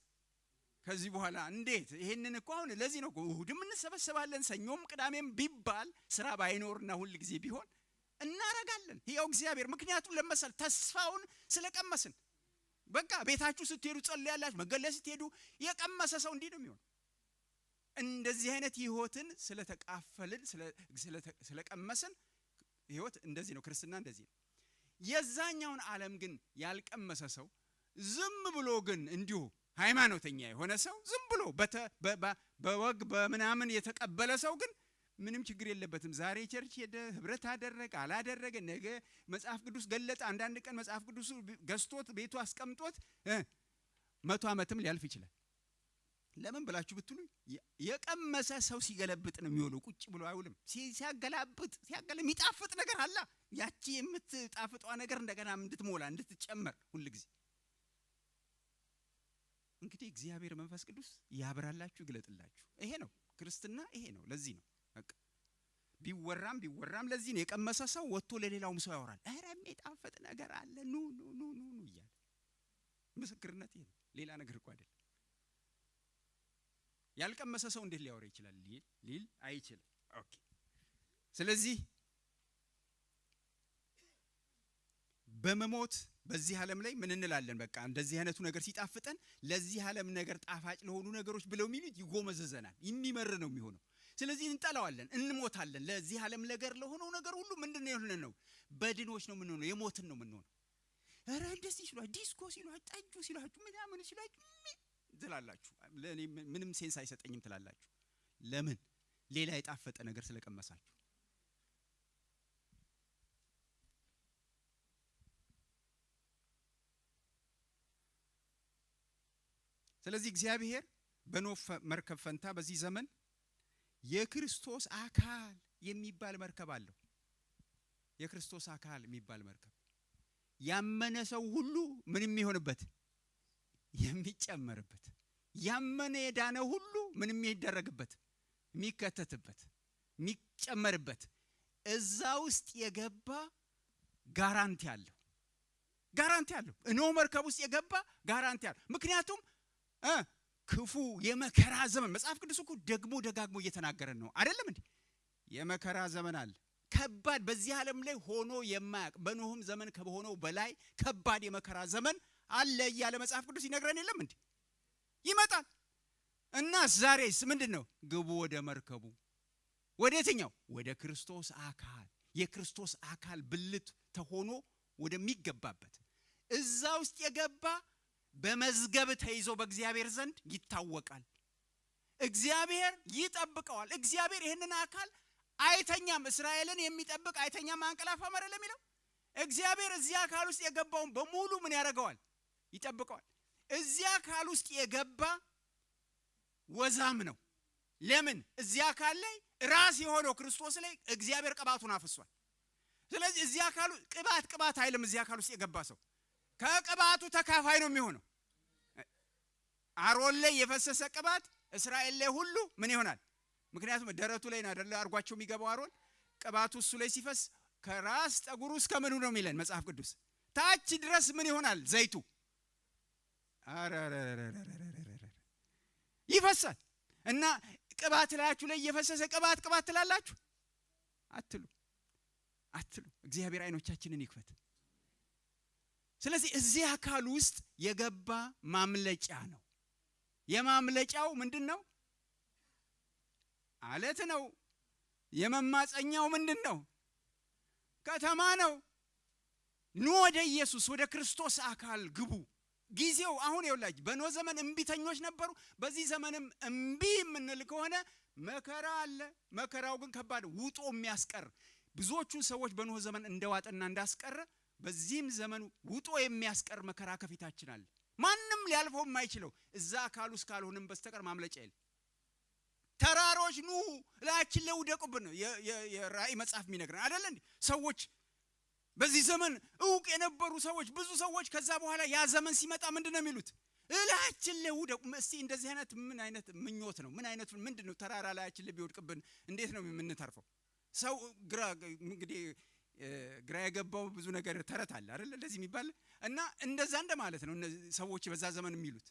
ከዚህ በኋላ እንዴት ይሄንን እኮ አሁን ለዚህ ነው እሁድም እንሰበሰባለን፣ ሰኞም ቅዳሜም ቢባል ስራ ባይኖርና ሁሉ ጊዜ ቢሆን እናረጋለን። ይሄው እግዚአብሔር ምክንያቱም ለመሰል ተስፋውን ስለቀመስን። በቃ ቤታችሁ ስትሄዱ ጸልያላችሁ፣ መገለስ ስትሄዱ የቀመሰ ሰው እንዲህ ነው የሚሆነው። እንደዚህ አይነት ህይወትን ስለተቃፈልን ስለቀመስን ህይወት እንደዚህ ነው። ክርስትና እንደዚህ ነው። የዛኛውን ዓለም ግን ያልቀመሰ ሰው ዝም ብሎ ግን እንዲሁ ሃይማኖተኛ የሆነ ሰው ዝም ብሎ በወግ በምናምን የተቀበለ ሰው ግን ምንም ችግር የለበትም። ዛሬ ቸርች ሄደ፣ ህብረት አደረገ አላደረገ፣ ነገ መጽሐፍ ቅዱስ ገለጠ፣ አንዳንድ ቀን መጽሐፍ ቅዱስ ገዝቶት ቤቱ አስቀምጦት 100 ዓመትም ሊያልፍ ይችላል። ለምን ብላችሁ ብትሉ የቀመሰ ሰው ሲገለብጥ ነው የሚውለው። ቁጭ ብሎ አይውልም። ሲያገላብጥ የሚጣፍጥ ነገር አለ። ያቺ የምትጣፍጧ ነገር እንደገና እንድትሞላ እንድትጨመር ሁሉ ጊዜ እንግዲህ እግዚአብሔር መንፈስ ቅዱስ ያብራላችሁ፣ ይግለጥላችሁ። ይሄ ነው ክርስትና፣ ይሄ ነው። ለዚህ ነው በቃ ቢወራም ለዚህ ነው የቀመሰ ሰው ወጥቶ ለሌላውም ሰው ያወራል። ኧረ የሚጣፍጥ ነገር አለ ኑ እያለ ምስክርነት ይሄ ነው። ሌላ ነገር እኮ አይደለም። ያልቀመሰ ሰው እንዴት ሊያወራ ይችላል? ሊል አይችልም። ኦኬ። ስለዚህ በመሞት በዚህ ዓለም ላይ ምን እንላለን? በቃ እንደዚህ አይነቱ ነገር ሲጣፍጠን ለዚህ ዓለም ነገር ጣፋጭ ለሆኑ ነገሮች ብለው የሚሉት ይጎመዘዘናል። የሚመር ነው የሚሆነው። ስለዚህ እንጠላዋለን፣ እንሞታለን። ለዚህ ዓለም ነገር ለሆነው ነገር ሁሉ ምንድነው የሆነ ነው? በድኖች ነው የምንሆነው፣ የሞትን ነው የምንሆነው። ኧረ እንደዚህ ሲሏችሁ፣ ዲስኮ ሲሏችሁ፣ ጠጁ ሲሏችሁ፣ ምናምን ሲሏችሁ ትላላችሁ። ለኔ ምንም ሴንስ አይሰጠኝም ትላላችሁ። ለምን? ሌላ የጣፈጠ ነገር ስለቀመሳችሁ። ስለዚህ እግዚአብሔር በኖህ መርከብ ፈንታ በዚህ ዘመን የክርስቶስ አካል የሚባል መርከብ አለው። የክርስቶስ አካል የሚባል መርከብ ያመነ ሰው ሁሉ ምን የሚሆንበት? የሚጨመርበት። ያመነ የዳነ ሁሉ ምን የሚደረግበት? የሚከተትበት፣ የሚጨመርበት። እዛ ውስጥ የገባ ጋራንቲ አለው። ጋራንቲ አለው። ኖህ መርከብ ውስጥ የገባ ጋራንቲ አለው። ምክንያቱም ክፉ የመከራ ዘመን መጽሐፍ ቅዱስ እኮ ደግሞ ደጋግሞ እየተናገረን ነው አይደለም እንዴ? የመከራ ዘመን አለ። ከባድ በዚህ ዓለም ላይ ሆኖ የማያውቅ በኖህም ዘመን ከሆነው በላይ ከባድ የመከራ ዘመን አለ እያለ መጽሐፍ ቅዱስ ይነግረን የለም እንዴ? ይመጣል። እና ዛሬስ ምንድነው? ግቡ ወደ መርከቡ። ወደ የትኛው? ወደ ክርስቶስ አካል። የክርስቶስ አካል ብልት ተሆኖ ወደሚገባበት እዛ ውስጥ የገባ በመዝገብ ተይዞ በእግዚአብሔር ዘንድ ይታወቃል። እግዚአብሔር ይጠብቀዋል። እግዚአብሔር ይሄንን አካል አይተኛም። እስራኤልን የሚጠብቅ አይተኛም አንቀላፋም አይደለም የሚለው። እግዚአብሔር እዚያ አካል ውስጥ የገባውን በሙሉ ምን ያደርገዋል? ይጠብቀዋል። እዚያ አካል ውስጥ የገባ ወዛም ነው። ለምን? እዚያ አካል ላይ ራስ የሆነው ክርስቶስ ላይ እግዚአብሔር ቅባቱን አፍሷል። ስለዚህ እዚያ አካሉ ቅባት አይልም። እዚያ አካል ውስጥ የገባ ሰው ከቅባቱ ተካፋይ ነው የሚሆነው። አሮን ላይ የፈሰሰ ቅባት እስራኤል ላይ ሁሉ ምን ይሆናል? ምክንያቱም ደረቱ ላይ አይደለ አርጓቸው የሚገባው አሮን። ቅባቱ እሱ ላይ ሲፈስ ከራስ ጠጉሩ እስከ ምኑ ነው የሚለን መጽሐፍ ቅዱስ? ታች ድረስ ምን ይሆናል? ዘይቱ ይፈሳል። እና ቅባት ላያችሁ ላይ የፈሰሰ ቅባት ትላላችሁ? አትሉ። እግዚአብሔር አይኖቻችንን ይክፈት። ስለዚህ እዚህ አካል ውስጥ የገባ ማምለጫ ነው። የማምለጫው ምንድነው? አለት ነው። የመማፀኛው ምንድነው? ከተማ ነው። ኑ ወደ ኢየሱስ ወደ ክርስቶስ አካል ግቡ። ጊዜው አሁን ይኸውላችሁ፣ በኖህ ዘመን እምቢተኞች ነበሩ። በዚህ ዘመንም እምቢ የምንል ከሆነ መከራ አለ። መከራው ግን ከባድ ውጦ የሚያስቀር ብዙዎቹን ሰዎች በኖህ ዘመን እንደዋጠና እንዳስቀረ በዚህም ዘመን ውጦ የሚያስቀር መከራ ከፊታችን አለ። ማንም ሊያልፈው የማይችለው እዛ አካል ውስጥ ካልሆነም በስተቀር ማምለጫ የለም። ተራሮች ኑ ላያችን ላይ ውደቁብን ነው የራእይ መጽሐፍ የሚነግረን አይደል እንዴ? ሰዎች በዚህ ዘመን ዕውቅ የነበሩ ሰዎች ብዙ ሰዎች ከዛ በኋላ ያ ዘመን ሲመጣ ምንድነው የሚሉት? ላያችን ላይ ውደቁ። እስቲ እንደዚህ አይነት ምን አይነት ምኞት ነው? ምን አይነት ምንድነው? ተራራ ላያችን ላይ ቢወድቅብን እንዴት ነው የምንተርፈው? ሰው ግራ የገባው ብዙ ነገር ተረት አለ አይደል እንደዚህ የሚባል እና እንደዛ እንደማለት ነው። ሰዎች በዛ ዘመን የሚሉት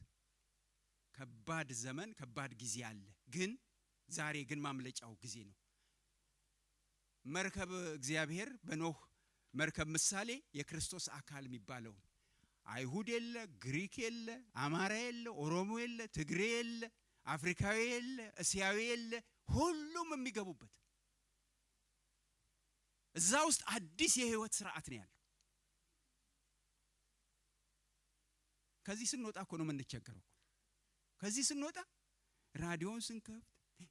ከባድ ዘመን ከባድ ጊዜ አለ። ግን ዛሬ ግን ማምለጫው ጊዜ ነው። መርከብ እግዚአብሔር በኖህ መርከብ ምሳሌ የክርስቶስ አካል የሚባለው አይሁድ የለ፣ ግሪክ የለ፣ አማራ የለ፣ ኦሮሞ የለ፣ ትግሬ የለ፣ አፍሪካዊ የለ፣ እስያዊ የለ፣ ሁሉም የሚገቡበት እዛ ውስጥ አዲስ የህይወት ስርዓት ነው ያለው። ከዚህ ስንወጣ እኮ ነው የምንቸገረው። ከዚህ ስንወጣ ራዲዮን ስንከፍት፣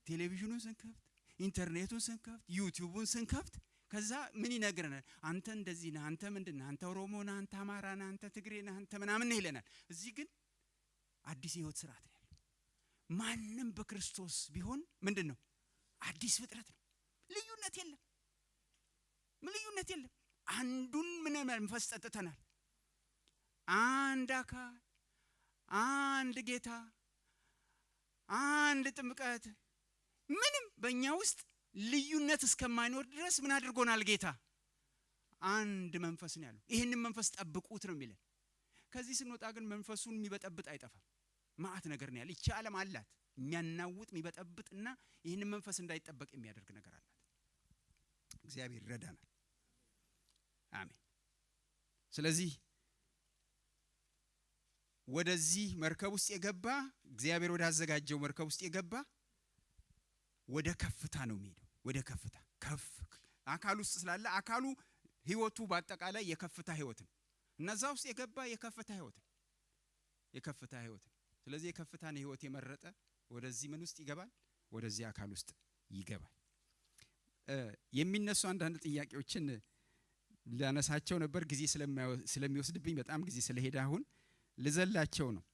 ቴሌቪዥኑን ስንከፍት፣ ኢንተርኔቱን ስንከፍት፣ ዩቲዩብን ስንከፍት ከዛ ምን ይነግረናል? አንተ እንደዚህ ነህ፣ አንተ ምንድነህ፣ አንተ ኦሮሞ ነህ፣ አንተ አማራ ነህ፣ አንተ ትግሬ ነህ፣ አንተ ምናምን ይለናል። እዚህ ግን አዲስ የህይወት ስርዓት ነው ያለው። ማንም በክርስቶስ ቢሆን ምንድነው? አዲስ ፍጥረት ነው። ልዩነት የለም። ልዩነት የለም። አንዱን ምን መንፈስ ጠጥተናል። አንድ አካል፣ አንድ ጌታ፣ አንድ ጥምቀት። ምንም በእኛ ውስጥ ልዩነት እስከማይኖር ድረስ ምን አድርጎናል ጌታ? አንድ መንፈስ ነው ያለው። ይሄንን መንፈስ ጠብቁት ነው የሚለን። ከዚህ ስንወጣ ግን መንፈሱን የሚበጠብጥ አይጠፋም። ማአት ነገር ነው ያለ። ይቺ ዓለም አላት የሚያናውጥ የሚበጠብጥና ይሄንን መንፈስ እንዳይጠበቅ የሚያደርግ ነገር አላት። እግዚአብሔር ይረዳናል። አሜን። ስለዚህ ወደዚህ መርከብ ውስጥ የገባ እግዚአብሔር ወደ አዘጋጀው መርከብ ውስጥ የገባ ወደ ከፍታ ነው የሚሄደው። ወደ ከፍታ ከፍ አካል ውስጥ ስላለ አካሉ ህይወቱ በአጠቃላይ የከፍታ ህይወት ነው። እነዛ ውስጥ የገባ የከፍታ ህይወት ነው። የከፍታ ህይወት ነው። ስለዚህ የከፍታን ህይወት የመረጠ ወደዚህ ምን ውስጥ ይገባል? ወደዚህ አካል ውስጥ ይገባል። የሚነሱ አንዳንድ ጥያቄዎችን ላነሳቸው ነበር ጊዜ ስለሚወስድብኝ በጣም ጊዜ ስለሄደ አሁን ልዘላቸው ነው።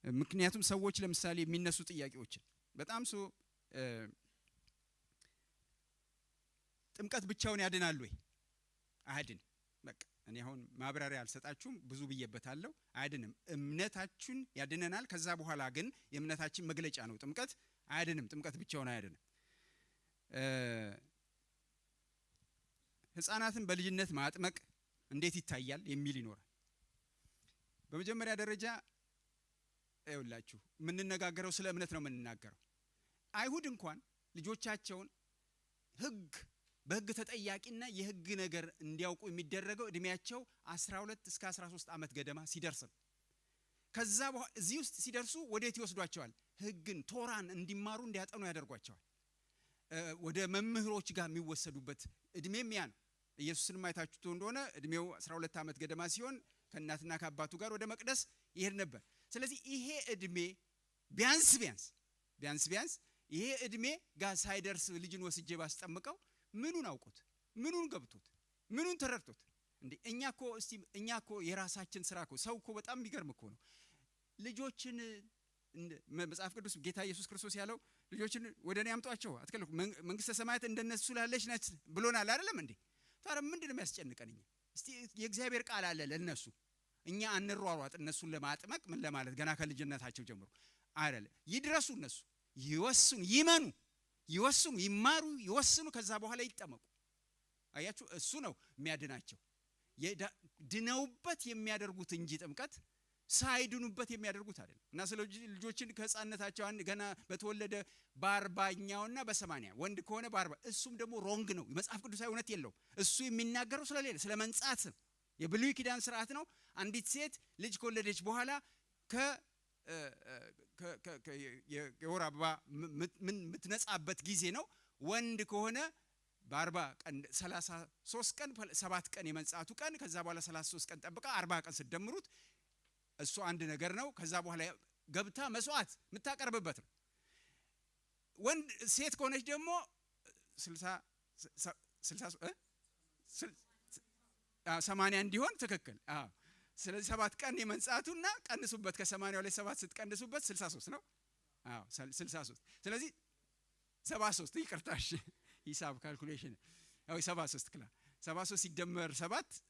ምክንያቱም ሰዎች ለምሳሌ የሚነሱ ጥያቄዎችን በጣም ጥምቀት ብቻውን ያድናል ወይ? አያድንም። በቃ እኔ አሁን ማብራሪያ አልሰጣችሁም፣ ብዙ ብዬበታለሁ። አያድንም። እምነታችን ያድነናል። ከዛ በኋላ ግን የእምነታችን መግለጫ ነው ጥምቀት። አያድንም። ጥምቀት ብቻውን አያድንም። ህፃናትን በልጅነት ማጥመቅ እንዴት ይታያል የሚል ይኖራል። በመጀመሪያ ደረጃ አይውላችሁ የምንነጋገረው ስለ እምነት ነው የምንናገረው። አይሁድ እንኳን ልጆቻቸውን በህግ ተጠያቂና የህግ ነገር እንዲያውቁ የሚደረገው እድሜያቸው 12 እስከ 13 ዓመት ገደማ ሲደርስ ነው። ከዛ በኋላ እዚህ ውስጥ ሲደርሱ ወዴት ይወስዷቸዋል? ህግን ቶራን እንዲማሩ እንዲያጠኑ ያደርጓቸዋል። ወደ መምህሮች ጋር የሚወሰዱበት እድሜም ያ ነው። ኢየሱስን ማይታችሁት እንደሆነ እድሜው 12 ዓመት ገደማ ሲሆን ከእናትና ከአባቱ ጋር ወደ መቅደስ ይሄድ ነበር። ስለዚህ ይሄ እድሜ ቢያንስ ይሄ እድሜ ጋር ሳይደርስ ልጅን ወስጄ ባስጠምቀው ምኑን አውቆት፣ ምኑን ገብቶት፣ ምኑን ተረድቶት እንዴ? እኛ እኮ የራሳችን ስራ እኮ ሰው እኮ በጣም የሚገርም እኮ ነው። ልጆችን መጽሐፍ ቅዱስ ጌታ ኢየሱስ ክርስቶስ ያለው ልጆችን ወደ እኔ አምጧቸው አትከልኩ መንግስተ ሰማያት እንደነሱ ላለች ነች ብሎናል አይደለም እንዴ? ታዲያ ምንድነው የሚያስጨንቀን? እስቲ የእግዚአብሔር ቃል አለ ለነሱ። እኛ አንሯሯጥ እነሱን ለማጥመቅ ምን ለማለት ገና ከልጅነታቸው ጀምሮ አይደለ? ይድረሱ፣ እነሱ ይወስኑ፣ ይመኑ፣ ይወስኑ፣ ይማሩ፣ ይወስኑ፣ ከዛ በኋላ ይጠመቁ። አያችሁ፣ እሱ ነው የሚያድናቸው። ድነውበት የሚያደርጉት እንጂ ጥምቀት ሳይድኑበት የሚያደርጉት አይደለም። እና ስለዚህ ልጆችን ከህፃንነታቸው ገና በተወለደ በ40ኛውና በ80 ወንድ ከሆነ በ40 እሱም ደግሞ ሮንግ ነው። መጽሐፍ ቅዱሳዊ እውነት የለውም። እሱ የሚናገረው ስለሌለ ስለ መንጻት የብሉይ ኪዳን ስርዓት ነው። አንዲት ሴት ልጅ ከወለደች በኋላ የወር አበባ የምትነጻበት ጊዜ ነው። ወንድ ከሆነ በ40 ቀን 33 ቀን 7 ቀን የመንጻቱ ቀን፣ ከዛ በኋላ 33 ቀን ጠብቃ 40 ቀን ስትደምሩት እሱ አንድ ነገር ነው። ከዛ በኋላ ገብታ መስዋዕት የምታቀርብበት ነው። ወንድ ሴት ከሆነች ደግሞ 80 እንዲሆን ትክክል። ስለዚህ 7 ቀን የመንጻቱና ቀንሱበት፣ ከ80 ላይ 7 ስትቀንሱበት 63 ነው። 63 ስለዚህ 73 ይቅርታሽ ሂሳብ ካልኩሌሽን 73 ክላ 73 ሲደመር 7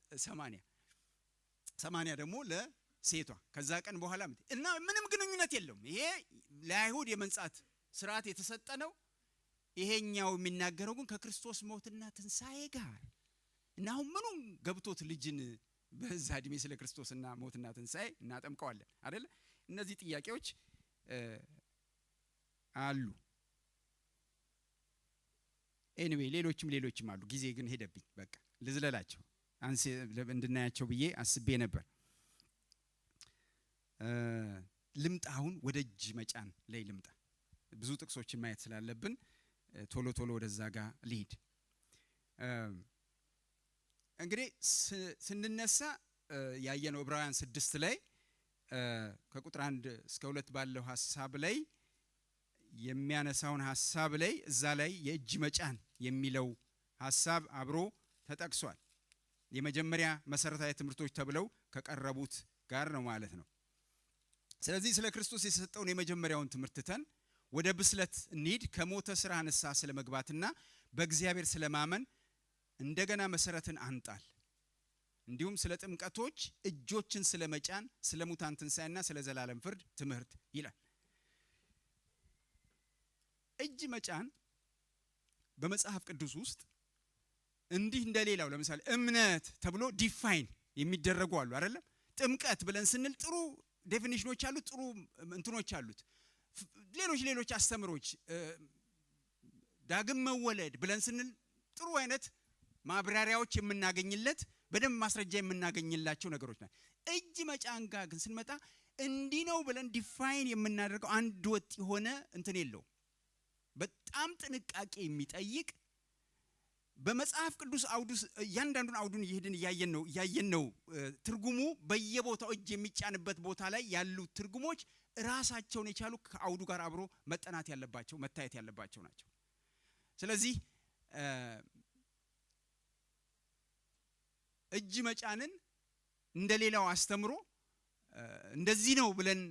80 ደግሞ ለሴቷ ከዛ ቀን በኋላ እና ምንም ግንኙነት የለውም። ይሄ ለአይሁድ የመንጻት ስርዓት የተሰጠ ነው። ይሄኛው የሚናገረው ግን ከክርስቶስ ሞትና ትንሣኤ ጋር እና አሁን ምኑን ገብቶት ልጅን በዛ እድሜ ስለ ክርስቶስና ሞትና ትንሣኤ እናጠምቀዋለን አይደል? እነዚህ ጥያቄዎች አሉ። ኤኒዌይ ሌሎችም አሉ። ጊዜ ግን ሄደብኝ፣ በቃ ልዝለላቸው እንድናያቸው ብዬ አስቤ ነበር። ልምጣ አሁን ወደ እጅ መጫን ላይ ልምጣ። ብዙ ጥቅሶችን ማየት ስላለብን ቶሎ ወደዛ ጋር ልሂድ። እንግዲህ ስንነሳ ያየነው ዕብራውያን 6 ላይ ከቁጥር 1 እስከ 2 ባለው ሐሳብ ላይ የሚያነሳውን ሐሳብ ላይ እዛ ላይ የእጅ መጫን የሚለው ሐሳብ አብሮ ተጠቅሷል። የመጀመሪያ መሰረታዊ ትምህርቶች ተብለው ከቀረቡት ጋር ነው ማለት ነው። ስለዚህ ስለ ክርስቶስ የተሰጠውን የመጀመሪያውን ትምህርት ተን ወደ ብስለት እንሂድ። ከሞተ ስራ ንስሐ ስለመግባትና በእግዚአብሔር ስለማመን እንደገና መሰረትን አንጣል። እንዲሁም ስለ ጥምቀቶች እጆችን ስለመጫን፣ ስለ ሙታን ትንሣኤና ስለ ዘላለም ፍርድ ትምህርት ይላል። እጅ መጫን በመጽሐፍ ቅዱስ ውስጥ እንዲህ እንደሌላው ለምሳሌ እምነት ተብሎ ዲፋይን የሚደረጉ አሉ አይደለም? ጥምቀት ብለን ስንል ጥሩ ዴፊኒሽኖች አሉት፣ ጥሩ እንትኖች አሉት። ሌሎች አስተምሮች ዳግም መወለድ ብለን ስንል ጥሩ አይነት ማብራሪያዎች የምናገኝለት በደንብ ማስረጃ የምናገኝላቸው ነገሮች ናቸው። እጅ መጫን ጋር ግን ስንመጣ እንዲህ ነው ብለን ዲፋይን የምናደርገው አንድ ወጥ የሆነ እንትን የለውም። በጣም ጥንቃቄ የሚጠይቅ በመጽሐፍ ቅዱስ አውዱስ ያንዳንዱን አውዱን ይሄድን ያያየን ነው ትርጉሙ በየቦታው እጅ የሚጫንበት ቦታ ላይ ያሉ ትርጉሞች ራሳቸውን የቻሉ ከአውዱ ጋር አብሮ መጠናት ያለባቸው መታየት ያለባቸው ናቸው። ስለዚህ እጅ መጫንን እንደሌላው አስተምሮ እንደዚህ ነው ብለን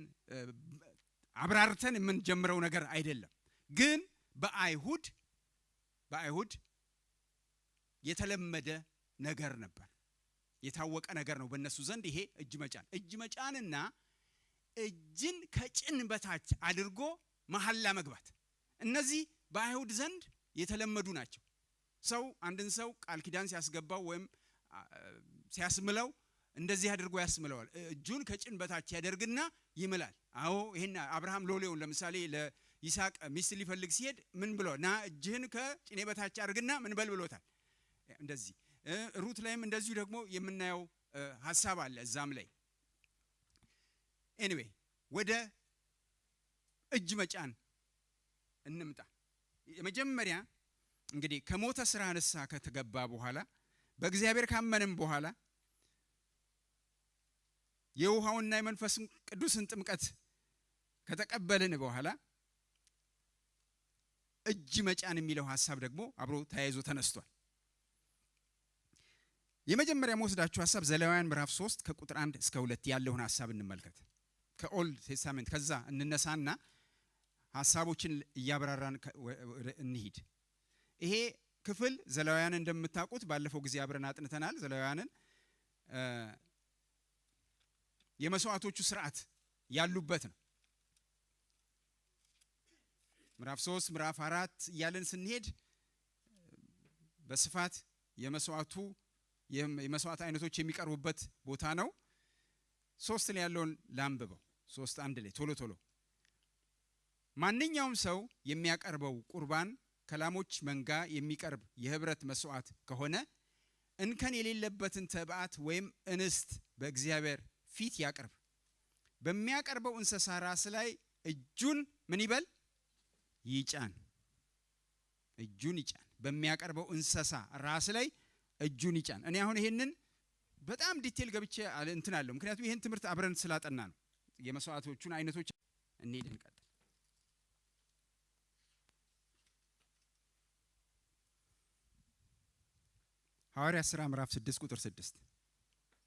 አብራርተን የምንጀምረው ነገር አይደለም። ግን በአይሁድ የተለመደ ነገር ነበር፣ የታወቀ ነገር ነው በእነሱ ዘንድ ይሄ እጅ መጫንና እጅን ከጭን በታች አድርጎ መሐላ መግባት እነዚህ በአይሁድ ዘንድ የተለመዱ ናቸው። ሰው አንድን ሰው ቃል ኪዳን ሲያስገባው ወይም ሲያስምለው እንደዚህ አድርጎ ያስምለዋል። እጁን ከጭን በታች ያደርግና ይምላል። አዎ ይሄን አብርሃም ሎሌውን ለምሳሌ ለይስሐቅ ሚስት ሊፈልግ ሲሄድ ምን ብሎ ና እጅህን ከጭኔ በታች አድርግና ምን በል ብሎታል። እንደዚህ ሩት ላይም እንደዚሁ ደግሞ የምናየው ሐሳብ አለ እዛም ላይ። ኤኒዌይ ወደ እጅ መጫን እንምጣ። የመጀመሪያ እንግዲህ ከሞተ ስራ ንስሐ ከተገባ በኋላ በእግዚአብሔር ካመንም በኋላ የውሃውና የመንፈስ ቅዱስን ጥምቀት ከተቀበልን በኋላ እጅ መጫን የሚለው ሐሳብ ደግሞ አብሮ ተያይዞ ተነስቷል። የመጀመሪያ መወስዳችሁ ሐሳብ ዘሌዋውያን ምዕራፍ 3 ከቁጥር 1 እስከ 2 ያለውን ሐሳብ እንመልከት። ከኦልድ ቴስታመንት ከዛ እንነሳና ሐሳቦችን እያብራራን እንሂድ። ይሄ ክፍል ዘሌዋውያን እንደምታውቁት ባለፈው ጊዜ አብረን አጥንተናል። ዘሌዋውያንን የመስዋዕቶቹ ሥርዓት ያሉበት ነው። ምዕራፍ 3 ምዕራፍ 4 እያለን ስንሄድ በስፋት የመስዋዕት አይነቶች የሚቀርቡበት ቦታ ነው። 3 ላይ ያለውን ላንብበው። 3:1 ላይ ቶሎ ማንኛውም ሰው የሚያቀርበው ቁርባን ከላሞች መንጋ የሚቀርብ የህብረት መስዋዕት ከሆነ እንከን የሌለበትን ተባዕት ወይም እንስት በእግዚአብሔር ፊት ያቀርብ። በሚያቀርበው እንስሳ ራስ ላይ እጁን ምን ይበል? ይጫን። እጁን ይጫን። በሚያቀርበው እንስሳ ራስ ላይ እጁን ይጫን። እኔ አሁን ይሄንን በጣም ዲቴል ገብቼ እንትን አለው፣ ምክንያቱም ይሄን ትምህርት አብረን ስላጠና ነው። የመስዋዕቶቹን አይነቶች እንሄድን ቀጥል። ሐዋርያት ሥራ ምዕራፍ 6 ቁጥር 6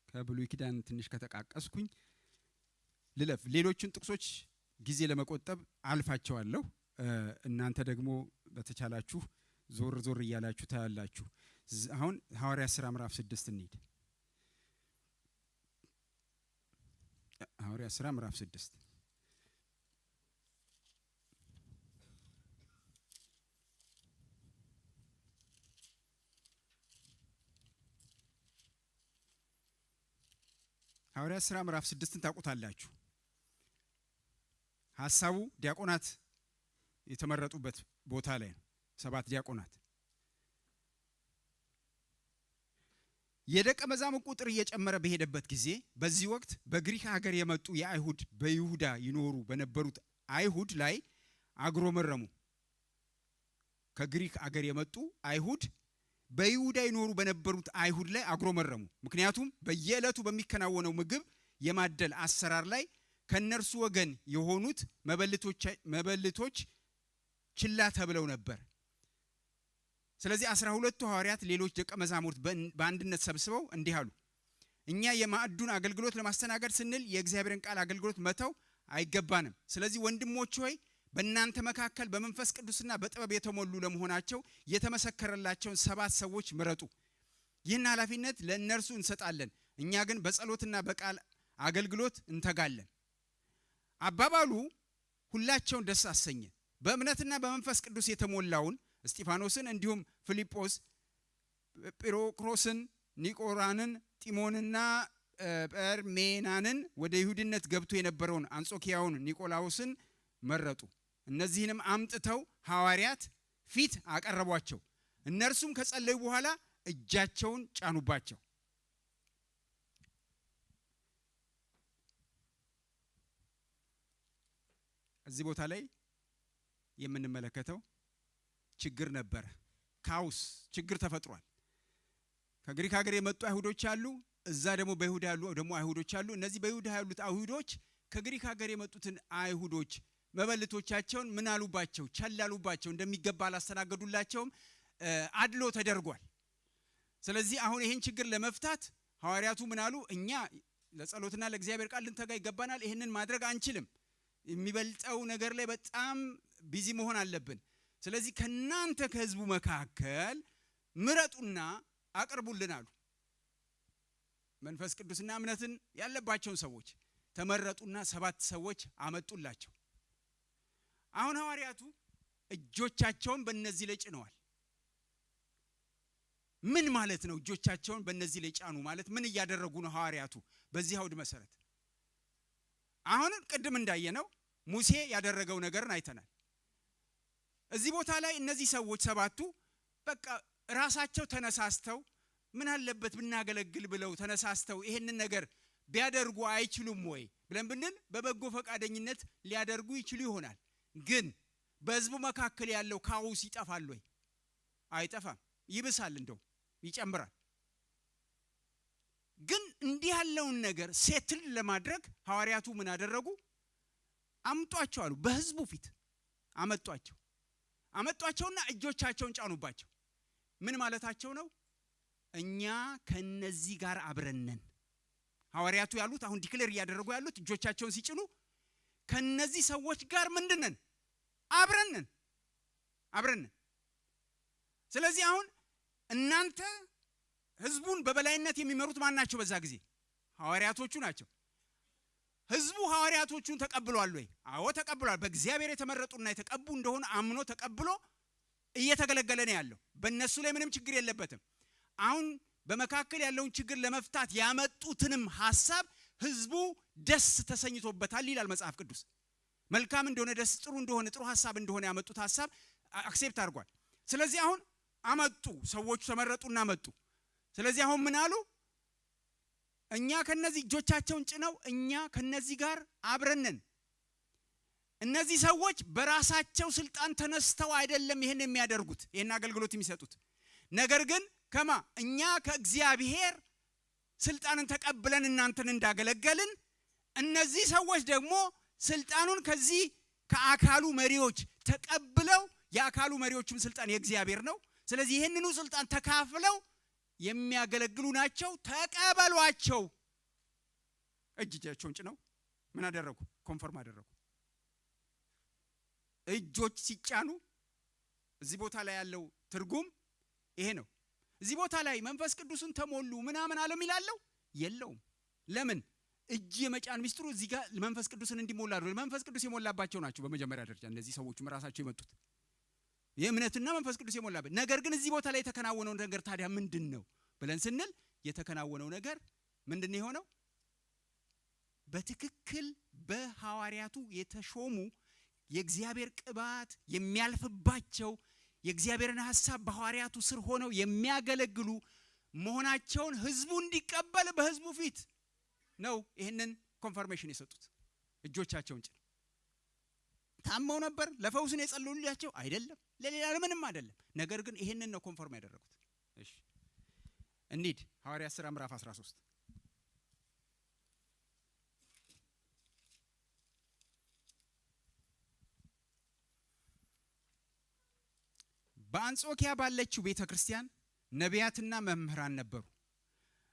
ከብሉይ ኪዳን ትንሽ ከተቃቀስኩኝ ልለፍ። ሌሎችን ጥቅሶች ጊዜ ለመቆጠብ አልፋቸዋለሁ። እናንተ ደግሞ በተቻላችሁ ዞር እያላችሁ ታያላችሁ። አሁን ሐዋርያት ሥራ ምዕራፍ 6 እንሂድ። ሐዋርያት ሥራ ምዕራፍ 6 ሐዋርያት ሥራ ምዕራፍ 6ን ታውቁታላችሁ። ሐሳቡ ዲያቆናት የተመረጡበት ቦታ ላይ ነው። 7 ዲያቆናት። የደቀ መዛሙርት ቁጥር እየጨመረ በሄደበት ጊዜ በዚህ ወቅት በግሪክ ሀገር የመጡ የአይሁድ በይሁዳ ይኖሩ በነበሩት አይሁድ ላይ አጉረመረሙ። ከግሪክ ሀገር የመጡ አይሁድ በይሁዳ ይኖሩ በነበሩት አይሁድ ላይ አጉረመረሙ። ምክንያቱም በየዕለቱ በሚከናወነው ምግብ የማደል አሰራር ላይ ከነርሱ ወገን የሆኑት መበልቶች ችላ ተብለው ነበር። ስለዚህ 12ቱ ሐዋርያት ሌሎች ደቀ መዛሙርት በአንድነት ሰብስበው እንዲህ አሉ። እኛ የማዕዱን አገልግሎት ለማስተናገድ ስንል የእግዚአብሔርን ቃል አገልግሎት መተው አይገባንም። ስለዚህ ወንድሞች ሆይ በእናንተ መካከል በመንፈስ ቅዱስና በጥበብ የተሞሉ ለመሆናቸው የተመሰከረላቸውን 7 ሰዎች ምረጡ። ይህን ኃላፊነት ለእነርሱ እንሰጣለን። እኛ ግን በጸሎትና በቃል አገልግሎት እንተጋለን። አባባሉ ሁላቸውን ደስ አሰኘ። በእምነትና በመንፈስ ቅዱስ የተሞላውን እስጢፋኖስን እንዲሁም ፊልጶስ፣ ጵሮክሮስን፣ ኒቆራንን፣ ጢሞንና ጰርሜናንን ወደ ይሁድነት ገብቶ የነበረውን አንጾኪያውን ኒቆላዎስን መረጡ። እነዚህንም አምጥተው ሐዋርያት ፊት አቀረቧቸው። እነርሱም ከጸለዩ በኋላ እጃቸውን ጫኑባቸው። እዚህ ቦታ ላይ የምንመለከተው ችግር ነበረ። ካውስ ችግር ተፈጥሯል። ከግሪክ ሀገር የመጡ አይሁዶች አሉ፣ እዛ ደግሞ በይሁዳ ያሉ ደግሞ አይሁዶች አሉ። እነዚህ በይሁዳ ያሉት አይሁዶች ከግሪክ ሀገር የመጡትን አይሁዶች መበልቶቻቸውን ምን አሉባቸው? ቸላሉባቸው። እንደሚገባ አላስተናገዱላቸውም። አድሎ ተደርጓል። ስለዚህ አሁን ይሄን ችግር ለመፍታት ሐዋርያቱ ምን አሉ? እኛ ለጸሎትና ለእግዚአብሔር ቃል ልንተጋ ይገባናል። ይሄንን ማድረግ አንችልም። የሚበልጠው ነገር ላይ በጣም ቢዚ መሆን አለብን። ስለዚህ ከናንተ ከህዝቡ መካከል ምረጡና አቅርቡልን አሉ። መንፈስ ቅዱስና እምነትን ያለባቸውን ሰዎች ተመረጡና 7 ሰዎች አመጡላቸው። አሁን ሐዋርያቱ እጆቻቸውን በእነዚህ ላይ ጭነዋል። ምን ማለት ነው? እጆቻቸውን በእነዚህ ላይ ጫኑ ማለት ምን እያደረጉ ነው ሐዋርያቱ? በዚህ አውድ መሰረት አሁን ቅድም እንዳየነው ሙሴ ያደረገው ነገርን አይተናል። እዚህ ቦታ ላይ እነዚህ ሰዎች 7ቱ በቃ ራሳቸው ተነሳስተው ምን አለበት ብናገለግል ብለው ተነሳስተው ይሄንን ነገር ቢያደርጉ አይችሉም ወይ ብለን ብንል በበጎ ፈቃደኝነት ሊያደርጉ ይችሉ ይሆናል። ግን በህዝቡ መካከል ያለው ካውስ ይጠፋል ወይ? አይጠፋም። ይብሳል፣ እንደው ይጨምራል። ግን እንዲህ ያለውን ነገር ሴትል ለማድረግ ሐዋርያቱ ምን አደረጉ? አመጧቸው አሉ። በህዝቡ ፊት አመጧቸውና እጆቻቸውን ጫኑባቸው። ምን ማለታቸው ነው? እኛ ከነዚህ ጋር አብረነን። ሐዋርያቱ ያሉት አሁን ዲክሌር ያደረጉ ያሉት እጆቻቸውን ሲጭኑ ከነዚህ ሰዎች ጋር ምንድነን? አብረነን። ስለዚህ አሁን እናንተ ህዝቡን በበላይነት የሚመሩት ማን ናቸው? በዛ ጊዜ ሐዋርያቶቹ ናቸው። ህዝቡ ሐዋርያቶቹን ተቀብሏል ወይ? አዎ ተቀብሏል። በእግዚአብሔር የተመረጡና የተቀቡ እንደሆነ አምኖ ተቀብሎ እየተገለገለ ነው ያለው። በእነሱ ላይ ምንም ችግር የለበትም። አሁን በመካከል ያለውን ችግር ለመፍታት ያመጡትንም ሐሳብ ህዝቡ ደስ ተሰኝቶበታል ይላል መጽሐፍ ቅዱስ። መልካም እንደሆነ ደስ ጥሩ እንደሆነ ጥሩ ሐሳብ እንደሆነ ያመጡት ሐሳብ አክሴፕት አድርጓል። ስለዚህ አሁን አመጡ፣ ሰዎቹ ተመረጡና አመጡ። ስለዚህ አሁን ምን አሉ? እኛ ከነዚህ እጆቻቸውን ጭነው እኛ ከነዚህ ጋር አብረነን። እነዚህ ሰዎች በራሳቸው ስልጣን ተነስተው አይደለም ይሄን የሚያደርጉት ይሄን አገልግሎት የሚሰጡት። ነገር ግን እኛ ከእግዚአብሔር ስልጣንን ተቀብለን እናንተን እንዳገለገልን እነዚህ ሰዎች ደግሞ ስልጣኑን ከዚህ ከአካሉ መሪዎች ተቀብለው የአካሉ መሪዎችም ስልጣን የእግዚአብሔር ነው። ስለዚህ ይሄንኑ ስልጣን ተካፍለው የሚያገለግሉ ናቸው። ተቀበሏቸው። እጆቻቸውን ጭነው ምን አደረጉ? ኮንፈርም አደረጉ። እጆች ሲጫኑ እዚህ ቦታ ላይ ያለው ትርጉም ይሄ ነው። እዚህ ቦታ ላይ መንፈስ ቅዱስን ተሞሉ ምናምን ዓለም ይላለው የለውም። ለምን? እጅ የመጫን ሚስጥሩ እዚህ ጋር መንፈስ ቅዱስን እንዲሞላ አይደል? መንፈስ ቅዱስ የሞላባቸው ናቸው በመጀመሪያ ደረጃ እነዚህ ሰዎችም ራሳቸው የመጡት የእምነትና መንፈስ ቅዱስ የሞላበት። ነገር ግን እዚህ ቦታ ላይ የተከናወነው ነገር ታዲያ ምንድነው ብለን ስንል የተከናወነው ነገር ምንድነው የሆነው? በትክክል በሐዋርያቱ የተሾሙ የእግዚአብሔር ቅባት የሚያልፍባቸው የእግዚአብሔርን ሐሳብ በሐዋርያቱ ስር ሆነው የሚያገለግሉ መሆናቸውን ህዝቡ እንዲቀበል በህዝቡ ፊት ነው ይሄንን ኮንፈርሜሽን የሰጡት። እጆቻቸውን ጭነው ታመው ነበር። ለፈውስን የጸለዩላቸው አይደለም፣ ለሌላ ምንም አይደለም። ነገር ግን ይሄንን ነው ኮንፈርም ያደረጉት። እሺ እንሂድ ሐዋርያት ሥራ ምዕራፍ 13 በአንጾኪያ ባለችው ቤተክርስቲያን ነቢያትና መምህራን ነበሩ።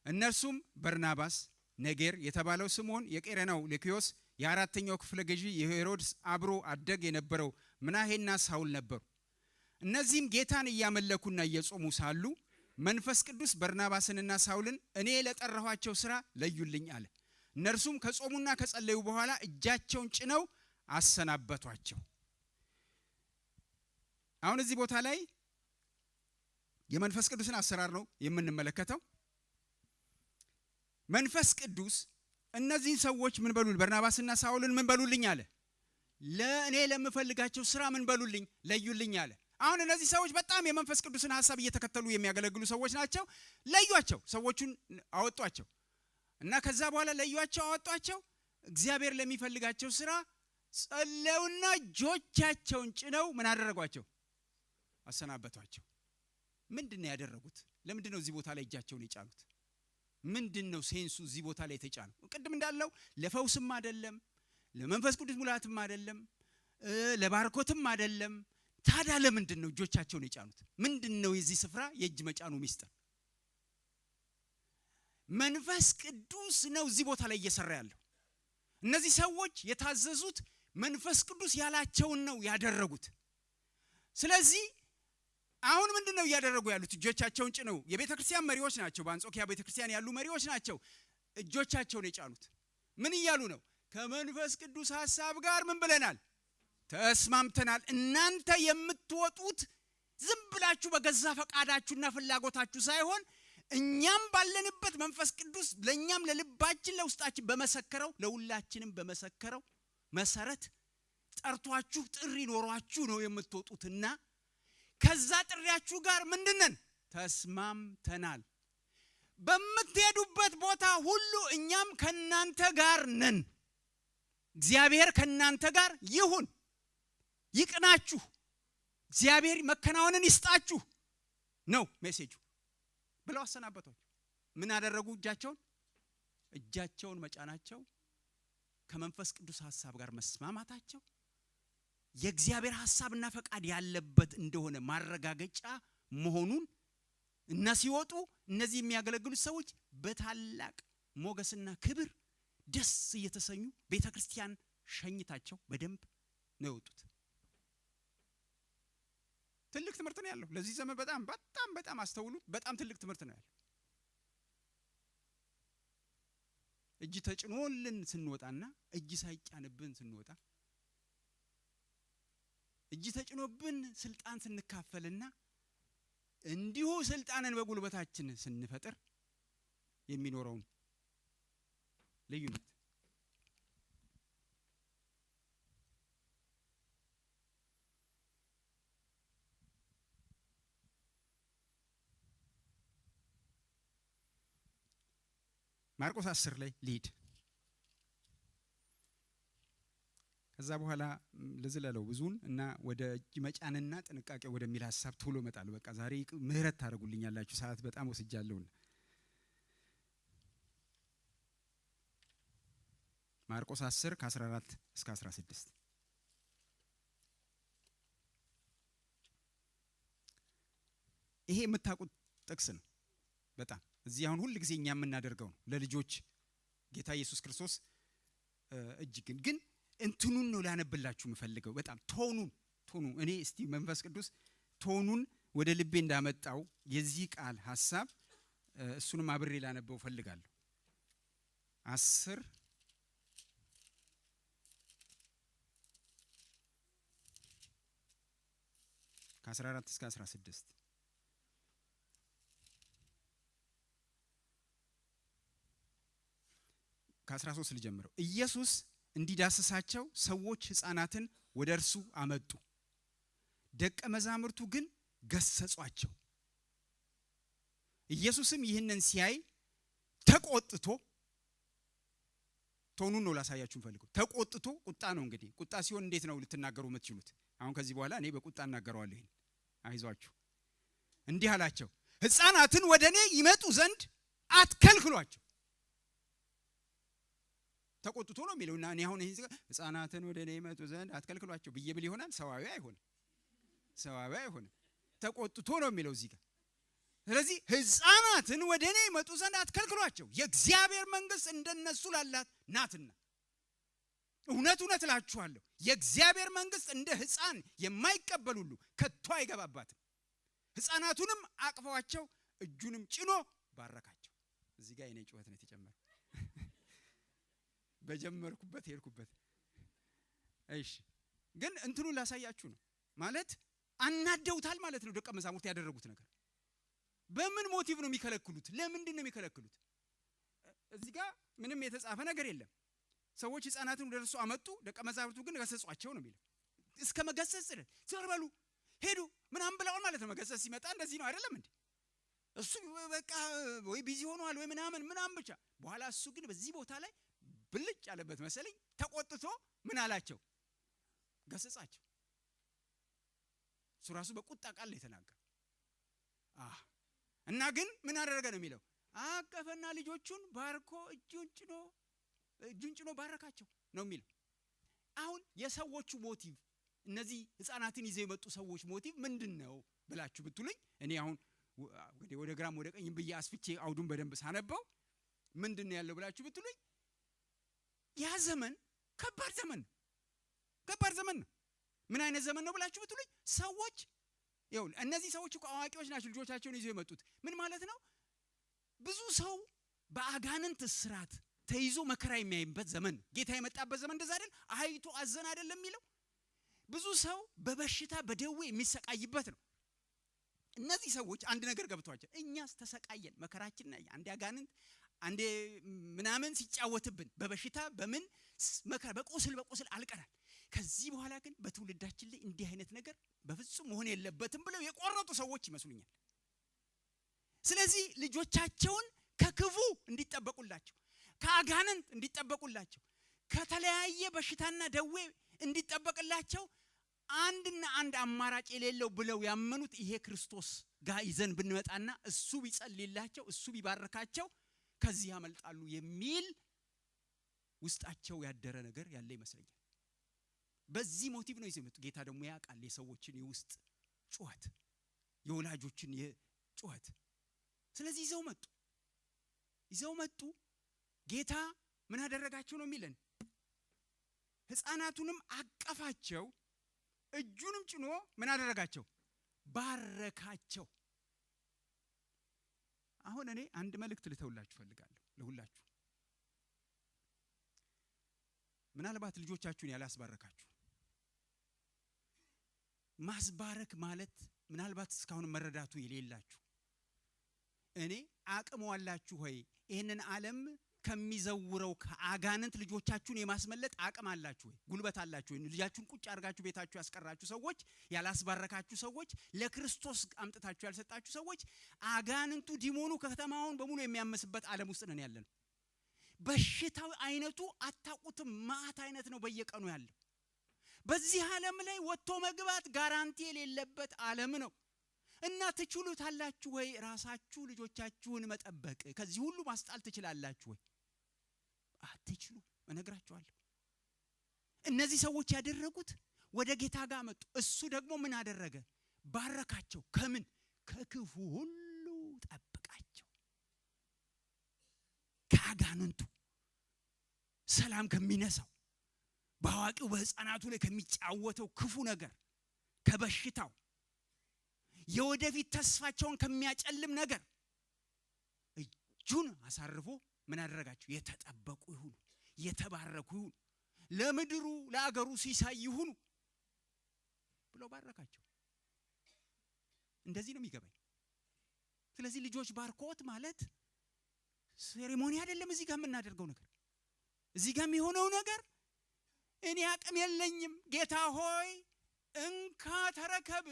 እነርሱም በርናባስ፣ ነጌር የተባለው ስምዖን፣ የቄሬናው ሉኪዮስ፣ የአራተኛው ክፍለ ገዢ የሄሮድስ አብሮ አደግ የነበረው ምናሄና ሳውል ነበሩ። እነዚህም ጌታን እያመለኩና እየጾሙ ሳሉ መንፈስ ቅዱስ በርናባስንና ሳውልን እኔ ለጠራኋቸው ሥራ ለዩልኝ አለ። እነርሱም ከጾሙና ከጸለዩ በኋላ እጃቸውን ጭነው አሰናበቷቸው። አሁን እዚህ ቦታ ላይ የመንፈስ ቅዱስን አሰራር ነው የምንመለከተው። መንፈስ ቅዱስ እነዚህን ሰዎች ምን በሉልኝ? በርናባስና ሳውልን ምን በሉልኝ አለ? ለእኔ ለምፈልጋቸው ሥራ ምን በሉልኝ? ለዩልኝ አለ። አሁን እነዚህ ሰዎች በጣም የመንፈስ ቅዱስን ሐሳብ እየተከተሉ የሚያገለግሉ ሰዎች ናቸው። ለዩአቸው፣ ሰዎቹን አወጧቸው እና ከዛ በኋላ ለዩአቸው፣ አወጧቸው። እግዚአብሔር ለሚፈልጋቸው ሥራ ጸለዩና እጆቻቸውን ጭነው ምን አደረጓቸው? አሰናበቷቸው። ምንድነው ያደረጉት? ለምንድነው እዚህ ቦታ ላይ እጃቸውን የጫኑት? ምንድነው ሴንሱ እዚህ ቦታ ላይ የተጫነው? ቅድም እንዳለው ለፈውስም አይደለም፣ ለመንፈስ ቅዱስ ሙላትም አይደለም፣ ለባርኮትም አይደለም። ታዲያ ለምንድነው እጆቻቸውን የጫኑት? ምንድነው የዚህ ስፍራ የእጅ መጫኑ ሚስጥር? መንፈስ ቅዱስ ነው እዚህ ቦታ ላይ እየሰራ ያለው። እነዚህ ሰዎች የታዘዙት መንፈስ ቅዱስ ያላቸውን ነው ያደረጉት። ስለዚህ አሁን ምንድነው ያደረጉ ያሉት? እጆቻቸውን ጭነው የቤተክርስቲያን መሪዎች ናቸው። በአንጾኪያ ቤተክርስቲያን ያሉ መሪዎች ናቸው እጆቻቸውን የጫኑት። ምን እያሉ ነው? ከመንፈስ ቅዱስ ሐሳብ ጋር ምን ብለናል? ተስማምተናል። እናንተ የምትወጡት ዝም ብላችሁ በገዛ ፈቃዳችሁና ፍላጎታችሁ ሳይሆን እኛም ባለንበት መንፈስ ቅዱስ ለኛም ለልባችን ለውስጣችን በመሰከረው ለሁላችንም በመሰከረው መሰረት ጠርቷችሁ ጥሪ ኖሯችሁ ነው የምትወጡትና ከዛ ጥሪያችሁ ጋር ምንድነን? ተስማምተናል። በምትሄዱበት ቦታ ሁሉ እኛም ከናንተ ጋር ነን። እግዚአብሔር ከናንተ ጋር ይሁን፣ ይቅናችሁ፣ እግዚአብሔር መከናወንን ይስጣችሁ ነው ሜሴጁ ብለው አሰናበቷቸው። ምን አደረጉ? እጃቸውን መጫናቸው ከመንፈስ ቅዱስ ሐሳብ ጋር መስማማታቸው የእግዚአብሔር ሐሳብና ፈቃድ ያለበት እንደሆነ ማረጋገጫ መሆኑን እና ሲወጡ እነዚህ የሚያገለግሉት ሰዎች በታላቅ ሞገስና ክብር ደስ እየተሰኙ ቤተክርስቲያን ሸኝታቸው በደንብ ነው የወጡት። ትልቅ ትምህርት ነው ያለው ለዚህ ዘመን። በጣም አስተውሉ። በጣም ትልቅ ትምህርት ነው ያለው። እጅ ተጭኖልን ስንወጣና እጅ ሳይጫንብን ስንወጣ፣ እጅ ተጭኖብን ስልጣን ስንካፈልና እንዲሁ ስልጣንን በጉልበታችን ስንፈጥር የሚኖረው ልዩነት ማርቆስ 10 ላይ ሊድ ከዛ በኋላ ለዝለለው ብዙን እና ወደ እጅ መጫንና ጥንቃቄ ወደሚል ሐሳብ ቶሎ መጣል። በቃ ዛሬ ምህረት ታደርጉልኛላችሁ፣ ሰዓት በጣም ወስጃለሁና። ማርቆስ 10 ከ14 እስከ 16 ይሄ የምታውቁት ጥቅስ ነው። በጣም እዚህ አሁን ሁሉ ጊዜ እኛ የምናደርገው ነው ለልጆች ጌታ ኢየሱስ ክርስቶስ እጅ ግን እንትኑን ነው ላነብላችሁ የምፈልገው። በጣም ቶኑ እኔ እስቲ መንፈስ ቅዱስ ቶኑን ወደ ልቤ እንዳመጣው የዚህ ቃል ሐሳብ እሱንም አብሬ ላነበው ፈልጋለሁ። 10 ከ14 እስከ 16 ከ13 ልጀምረው። ኢየሱስ እንዲዳስሳቸው ሰዎች ሕፃናትን ወደ እርሱ አመጡ። ደቀ መዛሙርቱ ግን ገሰጿቸው። ኢየሱስም ይህንን ሲያይ ተቆጥቶ፣ ቶኑን ነው ላሳያችሁ ፈልገው። ተቆጥቶ፣ ቁጣ ነው እንግዲህ። ቁጣ ሲሆን እንዴት ነው ልትናገሩ የምትችሉት? አሁን ከዚህ በኋላ እኔ በቁጣ እናገራለሁ። ይሄን አይዟችሁ። እንዲህ አላቸው፣ ሕፃናትን ወደ እኔ ይመጡ ዘንድ አትከልክሏቸው። ተቆጥቶ ነው የሚለውና እኔ አሁን ይሄን ሕፃናትን ወደ እኔ ይመጡ ዘንድ አትከልክሏቸው ብዬ ብል ይሆናል? ሰዋዊ አይሆንም። ተቆጥቶ ነው የሚለው እዚህ ጋር። ስለዚህ ሕፃናትን ወደ እኔ ይመጡ ዘንድ አትከልክሏቸው፣ የእግዚአብሔር መንግስት እንደነሱ ላላት ናትና። እውነት እላችኋለሁ የእግዚአብሔር መንግስት እንደ ሕፃን የማይቀበል ሁሉ ከቶ አይገባባትም። ሕፃናቱንም አቅፈዋቸው እጁንም ጭኖ ባረካቸው። እዚህ ጋር የኔ ጩኸት ነው የተጨመረው። በጀመርኩበት ሄድኩበት። እሺ ግን እንትኑን ላሳያችሁ ነው ማለት አናደውታል ማለት ነው። ደቀ መዛሙርት ያደረጉት ነገር በምን ሞቲቭ ነው የሚከለክሉት? ለምንድን ነው የሚከለክሉት? እዚህ ጋር ምንም የተጻፈ ነገር የለም። ሰዎች ሕፃናትን ወደ እርሱ አመጡ፣ ደቀ መዛሙርቱ ግን ገሰጿቸው ነው የሚለው። እስከ መገሰጽ ዘር በሉ ሄዱ ምናምን ብለዋል ማለት ነው። መገሰጽ ሲመጣ እንደዚህ ነው አይደለም እንዴ? እሱ በቃ ወይ ቢዚ ሆኗል ወይ ምናምን ብቻ። በኋላ እሱ ግን በዚህ ቦታ ላይ ብልጭ ያለበት መሰለኝ ተቆጥቶ ምን አላቸው? ገሰጻቸው። እሱ ራሱ በቁጣ ቃል የተናገረው። እና ግን ምን አደረገ ነው የሚለው? አቀፈና ልጆቹን ባርኮ እጁን ጭኖ ባረካቸው ነው የሚለው። አሁን የሰዎቹ ሞቲቭ፣ እነዚህ ህፃናትን ይዘው የመጡ ሰዎች ሞቲቭ ምንድነው ብላችሁ ብትሉኝ፣ እኔ አሁን ወደ ግራም ወደ ቀኝም ብዬ አስፍቼ አውዱን በደንብ ሳነበው ምንድነው ያለው ብላችሁ ብትሉኝ፣ ያ ዘመን ከባድ ዘመን ነው። ምን አይነት ዘመን ነው ብላችሁ ብትሉኝ፣ ሰዎች ይኸው እነዚህ ሰዎች እኮ አዋቂዎች ናቸው ልጆቻቸውን ይዘው የመጡት። ምን ማለት ነው? ብዙ ሰው በአጋንንት እስራት ተይዞ መከራ የሚያይበት ዘመን፣ ጌታ የመጣበት ዘመን እንደዛ አይደል? አይቶ አዘን አይደለም የሚለው። ብዙ ሰው በበሽታ በደዌ የሚሰቃይበት ነው። እነዚህ ሰዎች አንድ ነገር ገብቷቸው፣ እኛስ ተሰቃየን፣ መከራችን ላይ አንዴ አጋንንት አንዴ ምናምን ሲጫወትብን በበሽታ በምን መከራ በቁስል አልቀናል። ከዚህ በኋላ ግን በትውልዳችን ላይ እንዲህ አይነት ነገር በፍጹም መሆን የለበትም ብለው የቆረጡ ሰዎች ይመስሉኛል። ስለዚህ ልጆቻቸውን ከክፉ እንዲጠበቁላቸው፣ ከአጋንንት እንዲጠበቁላቸው፣ ከተለያየ በሽታና ደዌ እንዲጠበቅላቸው አንድና አንድ አማራጭ የሌለው ብለው ያመኑት ይሄ ክርስቶስ ጋር ይዘን ብንመጣና እሱ ቢጸልይላቸው እሱ ቢባርካቸው ከዚህ ያመልጣሉ የሚል ውስጣቸው ያደረ ነገር ያለ ይመስለኛል። በዚህ ሞቲቭ ነው ይዘመጡ። ጌታ ደግሞ ያውቃል የሰዎችን የውስጥ ጩኸት፣ የወላጆችን ጩኸት። ስለዚህ ይዘው መጡ። ጌታ ምን አደረጋቸው ነው የሚለን? ህፃናቱንም አቀፋቸው፣ እጁንም ጭኖ ምን አደረጋቸው? ባረካቸው። አሁን እኔ አንድ መልእክት ልተውላችሁ ፈልጋለሁ ለሁላችሁ። ምናልባት ልጆቻችሁን ያላስባረካችሁ፣ ማስባረክ ማለት ምናልባት እስካሁን መረዳቱ የሌላችሁ፣ እኔ አቅሟላችሁ ሆይ ይሄንን ዓለም ከሚዘውረው ከአጋንንት ልጆቻችሁን የማስመለጥ አቅም አላችሁ ወይ? ጉልበት አላችሁ ወይ? ልጃችሁን ቁጭ አርጋችሁ ቤታችሁ ያስቀራችሁ ሰዎች፣ ያላስባረካችሁ ሰዎች፣ ለክርስቶስ አምጥታችሁ ያልሰጣችሁ ሰዎች፣ አጋንንቱ ዲሞኑ ከተማውን በሙሉ የሚያመስበት ዓለም ውስጥ ነን ያለነው። በሽታው አይነቱ አታውቁትም። ማት አይነት ነው በየቀኑ ያለው። በዚህ ዓለም ላይ ወጥቶ መግባት ጋራንቲ የሌለበት ዓለም ነው። እና ትችሉታላችሁ ወይ? ራሳችሁ ልጆቻችሁን መጠበቅ ከዚህ ሁሉ ማስጣል ትችላላችሁ ወይ? አትችሉ። እነግራችኋለሁ። እነዚህ ሰዎች ያደረጉት ወደ ጌታ ጋር መጡ። እሱ ደግሞ ምን አደረገ? ባረካቸው። ከምን? ከክፉ ሁሉ ጠብቃቸው። ከአጋንንቱ ሰላም ከሚነሳው፣ በአዋቂው በህፃናቱ ላይ ከሚጫወተው ክፉ ነገር፣ ከበሽታው፣ የወደፊት ተስፋቸውን ከሚያጨልም ነገር እጁን አሳርፎ ምን አደረጋቸው? የተጠበቁ ይሁኑ፣ የተባረኩ ይሁኑ፣ ለምድሩ ለአገሩ ሲሳይ ይሁኑ ብሎ ባረካቸው። እንደዚህ ነው የሚገባኝ። ስለዚህ ልጆች ባርኮት ማለት ሴሬሞኒ አይደለም። እዚህ ጋር የምናደርገው ነገር፣ እዚህ ጋር የሚሆነው ነገር እኔ አቅም የለኝም ጌታ ሆይ እንካ ተረከብ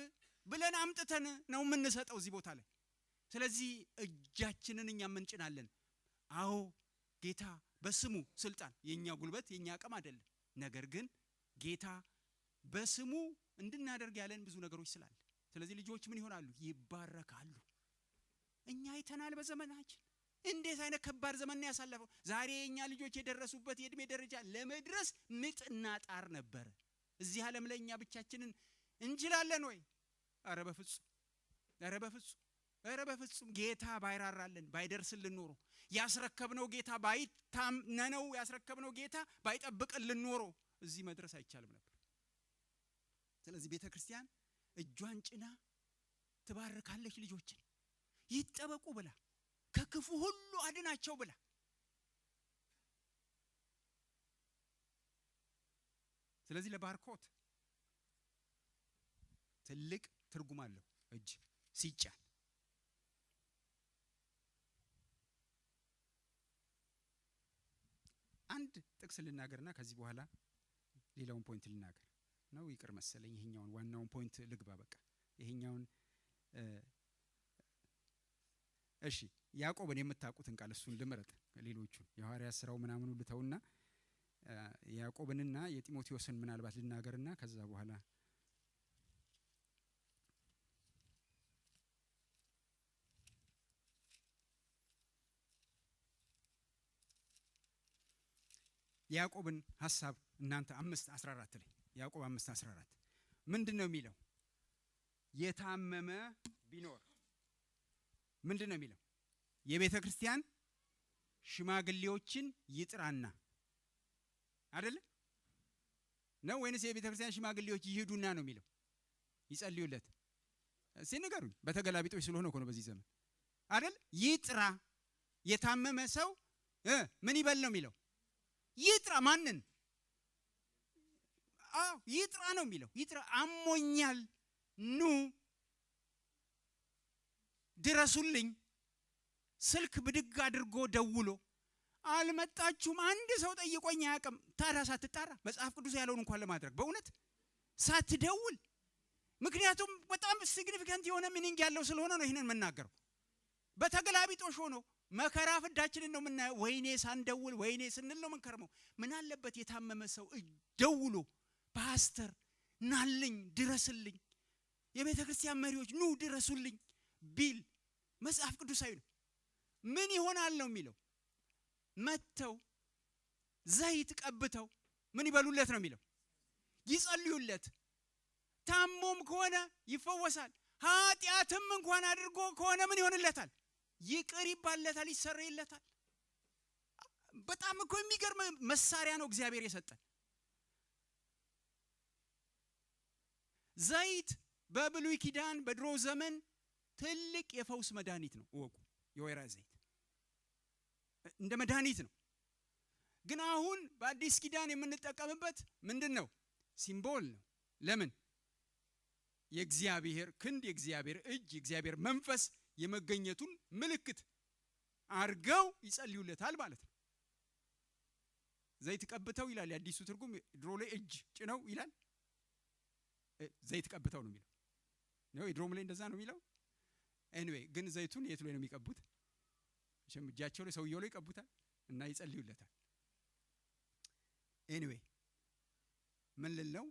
ብለን አምጥተን ነው የምንሰጠው እዚህ ቦታ ላይ። ስለዚህ እጃችንን እኛ እንጭናለን። አዎ ጌታ በስሙ ስልጣን፣ የኛ ጉልበት የኛ አቅም አይደለም። ነገር ግን ጌታ በስሙ እንድናደርግ ያለን ብዙ ነገሮች ስላለ፣ ስለዚህ ልጆች ምን ይሆናሉ? ይባረካሉ። እኛ አይተናል በዘመናችን እንዴት አይነት ከባድ ዘመን ነው ያሳለፈው። ዛሬ የኛ ልጆች የደረሱበት የእድሜ ደረጃ ለመድረስ ምጥና ጣር ነበር። እዚህ ዓለም ላይ እኛ ብቻችንን እንችላለን ወይ? ኧረ በፍጹም ጌታ ባይራራልን ባይደርስልን ኖሮ፣ ያስረከብነው ጌታ ባይታመነው፣ ያስረከብነው ጌታ ባይጠብቅልን ኖሮ እዚህ መድረስ አይቻልም ነበር። ስለዚህ ቤተክርስቲያን እጇን ጭና ትባርካለች። ልጆችን ይጠበቁ ብላ፣ ከክፉ ሁሉ አድናቸው ብላ። ስለዚህ ለባርኮት ትልቅ ትርጉም አለው እጅ ሲጫን። አንድ ጥቅስ ልናገርና ከዚህ በኋላ ሌላውን ፖይንት ልናገር ነው። ይቅር መሰለኝ ይሄኛውን ዋናውን ፖይንት ልግባ። በቃ ይሄኛውን እሺ፣ ያዕቆብን የምታውቁትን ቃል እሱን ልምረጥ። ሌሎቹን የሐዋርያት ሥራው ምናምን ሁሉ ተውና ያዕቆብንና የጢሞቴዎስን ምናልባት ልናገርና ከዛ በኋላ ያዕቆብን ሐሳብ እናንተ 5:14 ላይ ያዕቆብ 5:14 ምንድነው የሚለው? የታመመ ቢኖር ምንድነው የሚለው? የቤተ ክርስቲያን ሽማግሌዎችን ይጥራና አይደል ነው ወይንስ የቤተ ክርስቲያን ሽማግሌዎች ይሄዱና ነው የሚለው? ይጸልዩለት ሲነገሩኝ በተገላቢጦች ስለሆነ እኮ ነው በዚህ ዘመን አይደል? ይጥራ የታመመ ሰው ምን ይበል ነው የሚለው? ይጥራ ማንን? ይጥራ ነው የሚለው። ይጥራ አሞኛል ኑ ድረሱልኝ። ስልክ ብድግ አድርጎ ደውሎ አልመጣችሁም አንድ ሰው ጠይቆኝ አያውቅም። ታዲያ ሳትጣራ መጽሐፍ ቅዱስ ያለውን እንኳን ለማድረግ በእውነት ሳትደውል፣ ምክንያቱም በጣም ሲግኒፊካንት የሆነ ሚኒንግ ያለው ስለሆነ ነው ይሄንን መናገረው። በተገላቢጦሽ ሆኖ መከራ ፍዳችንን ነው የምናየው። ወይኔ ሳንደውል ወይኔ ስንል ነው የምንከርመው። ምን አለበት የታመመ ሰው ደውሎ ፓስተር ናልኝ ድረስልኝ፣ የቤተ ክርስቲያን መሪዎች ኑ ድረሱልኝ ቢል መጽሐፍ ቅዱሳዊ ነው። ምን ይሆናል ነው የሚለው? መተው ዘይት ቀብተው ምን ይበሉለት ነው የሚለው? ይጸልዩለት። ታሞም ከሆነ ይፈወሳል። ኃጢአትም እንኳን አድርጎ ከሆነ ምን ይሆንለታል? ይቅር ይባልለታል፣ ይሰረይለታል። በጣም እኮ የሚገርም መሳሪያ ነው እግዚአብሔር የሰጠን። ዘይት በብሉይ ኪዳን በድሮ ዘመን ትልቅ የፈውስ መድኃኒት ነው። እወቁ፣ የወይራ ዘይት እንደ መድኃኒት ነው። ግን አሁን በአዲስ ኪዳን የምንጠቀምበት ምንድነው? ሲምቦል ነው። ለምን? የእግዚአብሔር ክንድ፣ የእግዚአብሔር እጅ፣ የእግዚአብሔር መንፈስ የመገኘቱን ምልክት አርገው ይጸልዩለታል ማለት ነው። ዘይት ቀብተው ይላል የአዲሱ ትርጉም። ድሮ ላይ እጅ ጭነው ይላል፣ ዘይት ቀብተው ነው የሚለው ነው። የድሮም ላይ እንደዛ ነው የሚለው። ኤኒዌይ ግን ዘይቱን የት ላይ ነው የሚቀቡት? እጃቸው ላይ ሰውየው ላይ ይቀቡታል እና ይጸልዩለታል። ኤኒዌይ ምን ልለው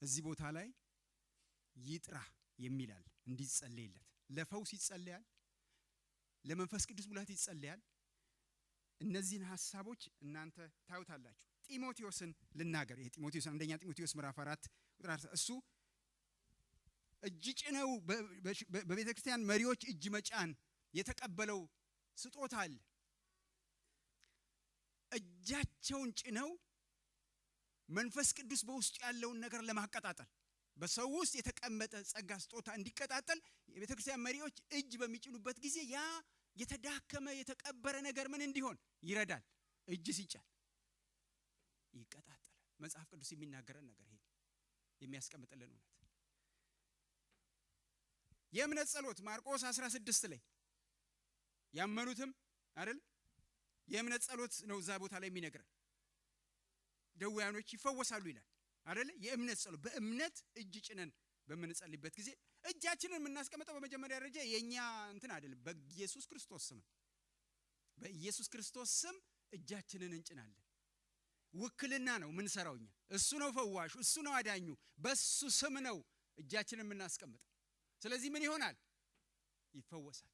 እዚህ ቦታ ላይ ይጥራ የሚላል እንዲጸለይለት። ለፈውስ ይጸለያል፣ ለመንፈስ ቅዱስ ሙላት ይጸለያል። እነዚህን ሐሳቦች እናንተ ታዩታላችሁ። ጢሞቴዎስን ልናገር። ይሄ ጢሞቴዎስ አንደኛ ጢሞቴዎስ ምዕራፍ 4 ቁጥር 4 እሱ እጅ ጭነው በቤተ ክርስቲያን መሪዎች እጅ መጫን የተቀበለው ስጦታ አለ። እጃቸውን ጭነው መንፈስ ቅዱስ በውስጡ ያለውን ነገር ለማቀጣጠል በሰው ውስጥ የተቀመጠ ጸጋ ስጦታ እንዲቀጣጠል የቤተ ክርስቲያን መሪዎች እጅ በሚጭኑበት ጊዜ ያ የተዳከመ የተቀበረ ነገር ምን እንዲሆን ይረዳል። እጅ ሲጫን ይቀጣጠላል። መጽሐፍ ቅዱስ የሚናገረን ነገር ይሄ የሚያስቀምጥልን እውነት። የእምነት ጸሎት ማርቆስ 16 ላይ ያመኑትም አይደል የእምነት ጸሎት ነው እዛ ቦታ ላይ የሚነግረን። ደዌያኖች ይፈወሳሉ ይላል አይደል? የእምነት ጸሎት በእምነት እጅ ጭነን በምንጸልይበት ጊዜ እጃችንን የምናስቀምጠው በመጀመሪያ ደረጃ የኛ እንትን አይደለም፣ በኢየሱስ ክርስቶስ ስም። በኢየሱስ ክርስቶስ ስም እጃችንን እንጭናለን። ውክልና ነው ምን ሰራውኛ። እሱ ነው ፈዋሹ፣ እሱ ነው አዳኙ። በሱ ስም ነው እጃችንን የምናስቀምጠው። ስለዚህ ምን ይሆናል? ይፈወሳል።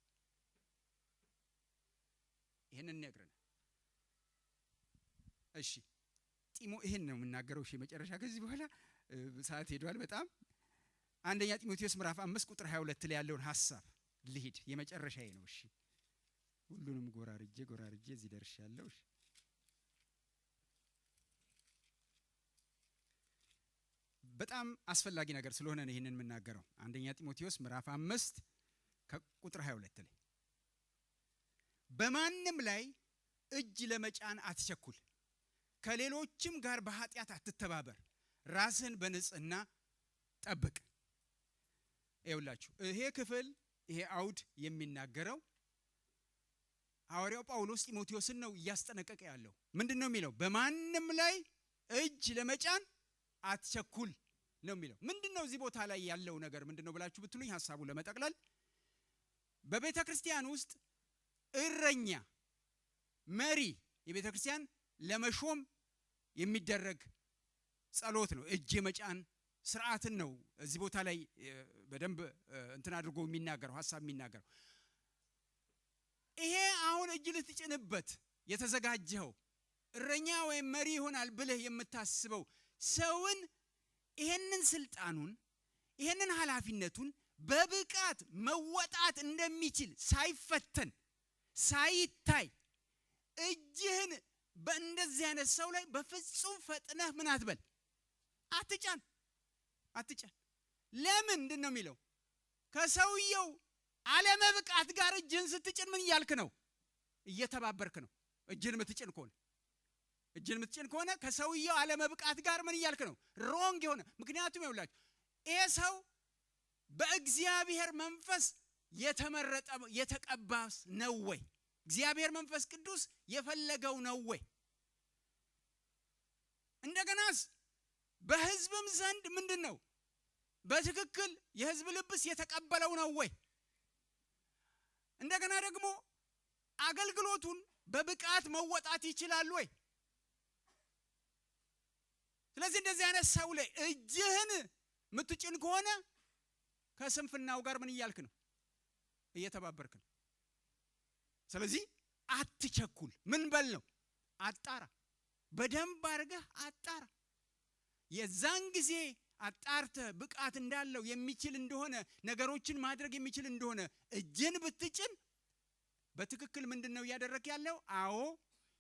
ይሄንን ነግረናል። እሺ ይሄን ነው የምናገረው። እሺ መጨረሻ ከዚህ በኋላ ሰዓት ሄዷል በጣም። አንደኛ ጢሞቴዎስ ምዕራፍ 5 ቁጥር 22 ላይ ያለውን ሐሳብ ልሂድ። የመጨረሻዬ ነው። እሺ ሁሉንም ጎራርጄ እዚህ ደርሻለሁ። እሺ በጣም አስፈላጊ ነገር ስለሆነ ነው ይሄንን የምናገረው። አንደኛ ጢሞቴዎስ ምዕራፍ 5 ከቁጥር 22 ላይ በማንም ላይ እጅ ለመጫን አትቸኩል፣ ከሌሎችም ጋር በኃጢአት አትተባበር፣ ራስን በንጽህና ጠብቅ። ይኸውላችሁ ይሄ ክፍል ይሄ አውድ የሚናገረው ሐዋርያው ጳውሎስ ጢሞቴዎስን ነው እያስጠነቀቀ ያለው። ምንድነው የሚለው? በማንም ላይ እጅ ለመጫን አትቸኩል ነው የሚለው። ምንድነው እዚህ ቦታ ላይ ያለው ነገር ምንድነው ብላችሁ ብትሉኝ ሐሳቡ ለመጠቅለል በቤተ ክርስቲያን ውስጥ እረኛ መሪ የቤተ ክርስቲያን ለመሾም የሚደረግ ጸሎት ነው። እጅ የመጫን ስርዓትን ነው እዚህ ቦታ ላይ በደንብ እንትን አድርጎ የሚናገረው ሐሳብ የሚናገረው። ይሄ አሁን እጅ ልትጭንበት የተዘጋጀው እረኛ ወይም መሪ ይሆናል ብለህ የምታስበው ሰውን ይሄንን ስልጣኑን ይሄንን ኃላፊነቱን በብቃት መወጣት እንደሚችል ሳይፈተን ሳይታይ እጅህን በእንደዚህ አይነት ሰው ላይ በፍጹም ፈጥነህ ምን አትበል፣ አትጫን። ለምን እንደነው የሚለው? ከሰውየው አለመብቃት ጋር እጅህን ስትጭን ምን እያልክ ነው? እየተባበርክ ነው። እጅህን የምትጭን ከሆነ ከሰውየው አለመብቃት ጋር ምን እያልክ ነው? ሮንግ የሆነ ምክንያቱም ይውላችሁ ይሄ ሰው በእግዚአብሔር መንፈስ የተመረጠ የተቀባ ነው ወይ? እግዚአብሔር መንፈስ ቅዱስ የፈለገው ነው ወይ? እንደገናስ በህዝብም ዘንድ ምንድነው በትክክል የህዝብ ልብስ የተቀበለው ነው ወይ? እንደገና ደግሞ አገልግሎቱን በብቃት መወጣት ይችላል ወይ? ስለዚህ እንደዚህ አይነት ሰው ላይ እጅህን ምትጭን ከሆነ ከስንፍናው ጋር ምን እያልክ ነው? እየተባበርክ ነው። ስለዚህ አትቸኩል። ምን በል ነው? አጣራ። በደንብ አድርገህ አጣራ። የዛን ጊዜ አጣርተህ ብቃት እንዳለው የሚችል እንደሆነ ነገሮችን ማድረግ የሚችል እንደሆነ እጅን ብትጭን በትክክል ምንድነው እያደረክ ያለው? አዎ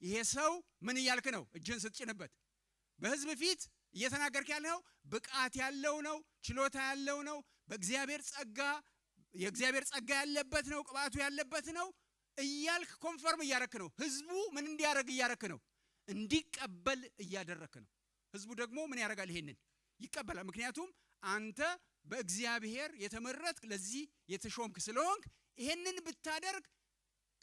ይሄ ሰው ምን እያልክ ነው? እጅን ስትጭንበት በህዝብ ፊት እየተናገርክ ያለው ብቃት ያለው ነው፣ ችሎታ ያለው ነው፣ በእግዚአብሔር ጸጋ የእግዚአብሔር ጸጋ ያለበት ነው፣ ቅባቱ ያለበት ነው እያልክ ኮንፈርም እያረክ ነው። ህዝቡ ምን እንዲያረግ እያረክ ነው? እንዲቀበል እያደረክ ነው። ህዝቡ ደግሞ ምን ያረጋል? ይሄንን ይቀበላል። ምክንያቱም አንተ በእግዚአብሔር የተመረጥክ ለዚህ የተሾምክ ስለሆንክ ይሄንን ብታደርግ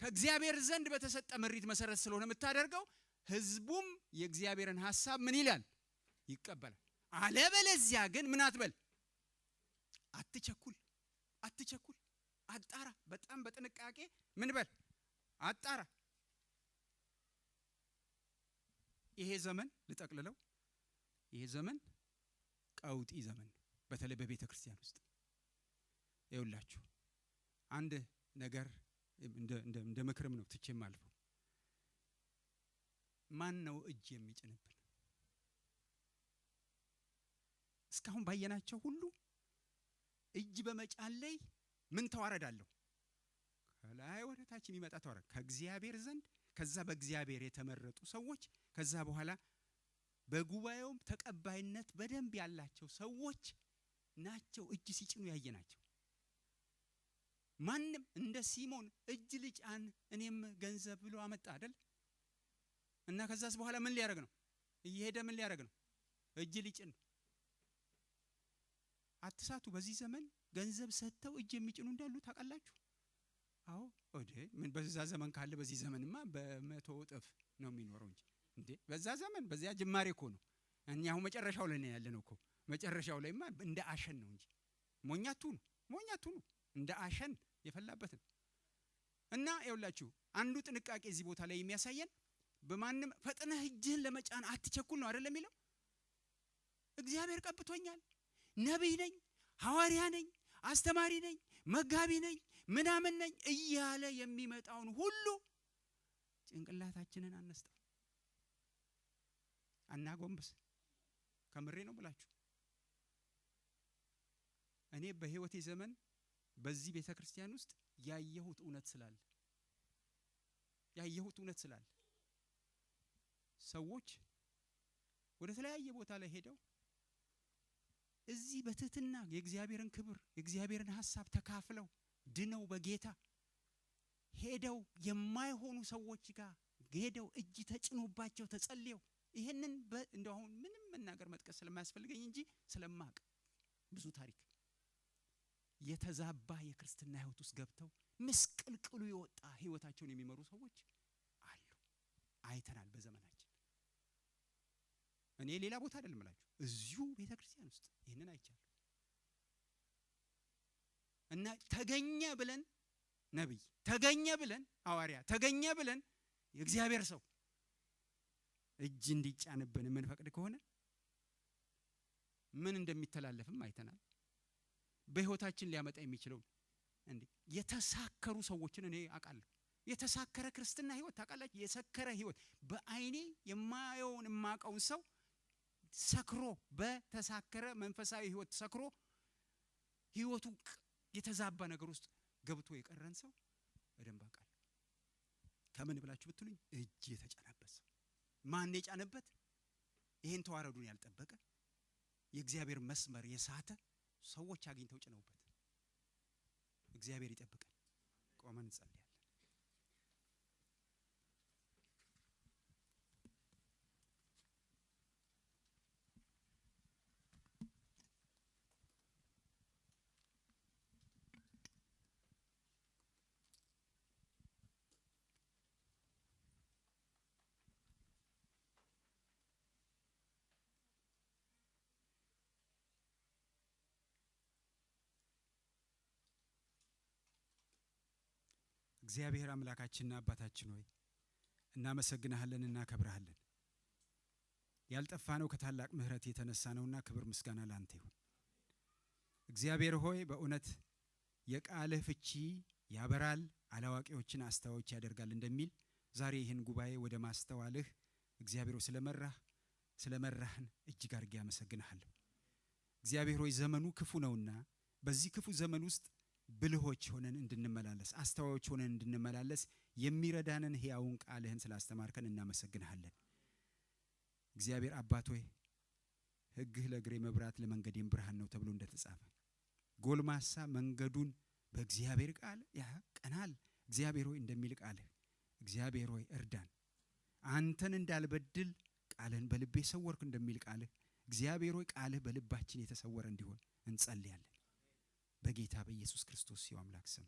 ከእግዚአብሔር ዘንድ በተሰጠ መሪት መሰረት ስለሆነ የምታደርገው ህዝቡም የእግዚአብሔርን ሐሳብ ምን ይላል? ይቀበላል። አለበለዚያ ግን ምን አትበል፣ አትቸኩል። አጣራ። በጣም በጥንቃቄ ምን በል፣ አጣራ። ይሄ ዘመን ልጠቅልለው፣ ይሄ ዘመን ቀውጢ ዘመን ነው። በተለይ በቤተ ክርስቲያን ውስጥ ይውላችሁ አንድ ነገር እንደ ምክርም ነው ትቼም አልፈው። ማን ነው እጅ የሚጭንብን? እስካሁን ባየናቸው ሁሉ እጅ በመጫን ላይ ምን ተዋረዳለሁ? ከላይ ወደ ታች የሚመጣ ተዋረድ ከእግዚአብሔር ዘንድ፣ ከዛ በእግዚአብሔር የተመረጡ ሰዎች፣ ከዛ በኋላ በጉባኤውም ተቀባይነት በደንብ ያላቸው ሰዎች ናቸው እጅ ሲጭኑ ያየናቸው። ማንም እንደ ሲሞን እጅ ልጫን እኔም ገንዘብ ብሎ አመጣ አይደል? እና ከዛስ በኋላ ምን ሊያደርግ ነው? እየሄደ ምን ሊያደርግ ነው? እጅ ሊጭን። አትሳቱ። በዚህ ዘመን ገንዘብ ሰጥተው እጅ የሚጭኑ እንዳሉ ታውቃላችሁ? አዎ ወዴ ምን በዛ ዘመን ካለ በዚህ ዘመንማ በመቶ እጥፍ ነው የሚኖረው እንጂ በዛ ዘመን በዚያ ጅማሬ እኮ ነው። እኛው መጨረሻው ላይ ያለነው እኮ መጨረሻው ላይማ እንደ አሸን ነው እንጂ ሞኛቱ ነው እንደ አሸን የፈላበት ነው። እና ይኸውላችሁ አንዱ ጥንቃቄ እዚህ ቦታ ላይ የሚያሳየን በማንም ፈጥነህ እጅህን ለመጫን አትቸኩል ነው አይደል የሚለው? እግዚአብሔር ቀብቶኛል፣ ነብይ ነኝ፣ ሐዋርያ ነኝ፣ አስተማሪ ነኝ፣ መጋቢ ነኝ፣ ምናምን ነኝ እያለ የሚመጣውን ሁሉ ጭንቅላታችንን አነስታ አናጎንብስ። ከምሬ ነው ብላችሁ እኔ በህይወቴ ዘመን በዚህ ቤተክርስቲያን ውስጥ ያየሁት እውነት ስላለ ሰዎች ወደ ተለያየ ቦታ ላይ ሄደው እዚህ በትህትና የእግዚአብሔርን ክብር የእግዚአብሔርን ሐሳብ ተካፍለው ድነው በጌታ ሄደው የማይሆኑ ሰዎች ጋር ሄደው እጅ ተጭኖባቸው ተጸልየው ይሄንን እንደው አሁን ምንም መናገር መጥቀስ ስለማያስፈልገኝ እንጂ ስለማቅ ብዙ ታሪክ የተዛባ የክርስትና ህይወት ውስጥ ገብተው ምስቅልቅሉ የወጣ ህይወታቸውን የሚመሩ ሰዎች አሉ። አይተናል በዘመናችን። እኔ ሌላ ቦታ አይደለም እላችሁ እዚሁ ቤተክርስቲያን ውስጥ ይሄንን አይቻለሁ። እና ተገኘ ብለን ነብይ፣ ተገኘ ብለን ሐዋርያ፣ ተገኘ ብለን የእግዚአብሔር ሰው እጅ እንዲጫንብን ምን ፈቅድ ከሆነ ምን እንደሚተላለፍም አይተናል። በህይወታችን ሊያመጣ የሚችለው እንዴ የተሳከሩ ሰዎችን እኔ አውቃለሁ። የተሳከረ ክርስትና ህይወት ታውቃላችሁ፣ የሰከረ ህይወት በአይኔ የማየውን ማቀውን ሰው ሰክሮ በተሳከረ መንፈሳዊ ህይወት ሰክሮ ህይወቱ የተዛባ ነገር ውስጥ ገብቶ የቀረን ሰው በደንብ አውቃለሁ። ከምን ብላችሁ ብትሉኝ እጅ የተጫነበት ሰው። ማን የጫነበት? ይሄን ተዋረዱን ያልጠበቀ የእግዚአብሔር መስመር የሳተ ሰዎች አግኝተው ጭነውበት። እግዚአብሔር ይጠብቀን። ቆመን እንጸልያለን። እግዚአብሔር አምላካችንና አባታችን ሆይ እናመሰግናለን እናከብራለን። ያልጠፋነው ከታላቅ ምህረት የተነሳ ነውና ክብር ምስጋና ላንተ ይሁን። እግዚአብሔር ሆይ በእውነት የቃልህ ፍቺ ያበራል፣ አላዋቂዎችን አስተዋዮች ያደርጋል እንደሚል ዛሬ ይህን ጉባኤ ወደ ማስተዋልህ እግዚአብሔር ስለመራህን እጅግ አድርጌ አመሰግናለሁ። እግዚአብሔር ሆይ ዘመኑ ክፉ ነውና በዚህ ክፉ ዘመን ውስጥ ብልሆች ሆነን እንድንመላለስ አስተዋዮች ሆነን እንድንመላለስ የሚረዳንን ሕያውን ቃልህን ስላስተማርከን እናመሰግናለን። እግዚአብሔር አባት ሆይ ሕግህ ለእግሬ መብራት ለመንገዴም ብርሃን ነው ተብሎ እንደተጻፈ ጎልማሳ መንገዱን በእግዚአብሔር ቃል ያቀናል እግዚአብሔር ሆይ እንደሚል ቃልህ እግዚአብሔር ሆይ እርዳን። አንተን እንዳልበድል ቃልህን በልቤ ሰወርክ እንደሚል ቃልህ እግዚአብሔር ሆይ ቃልህ በልባችን የተሰወረ እንዲሆን እንጸልያለን በጌታ በኢየሱስ ክርስቶስ የአምላክ ስም።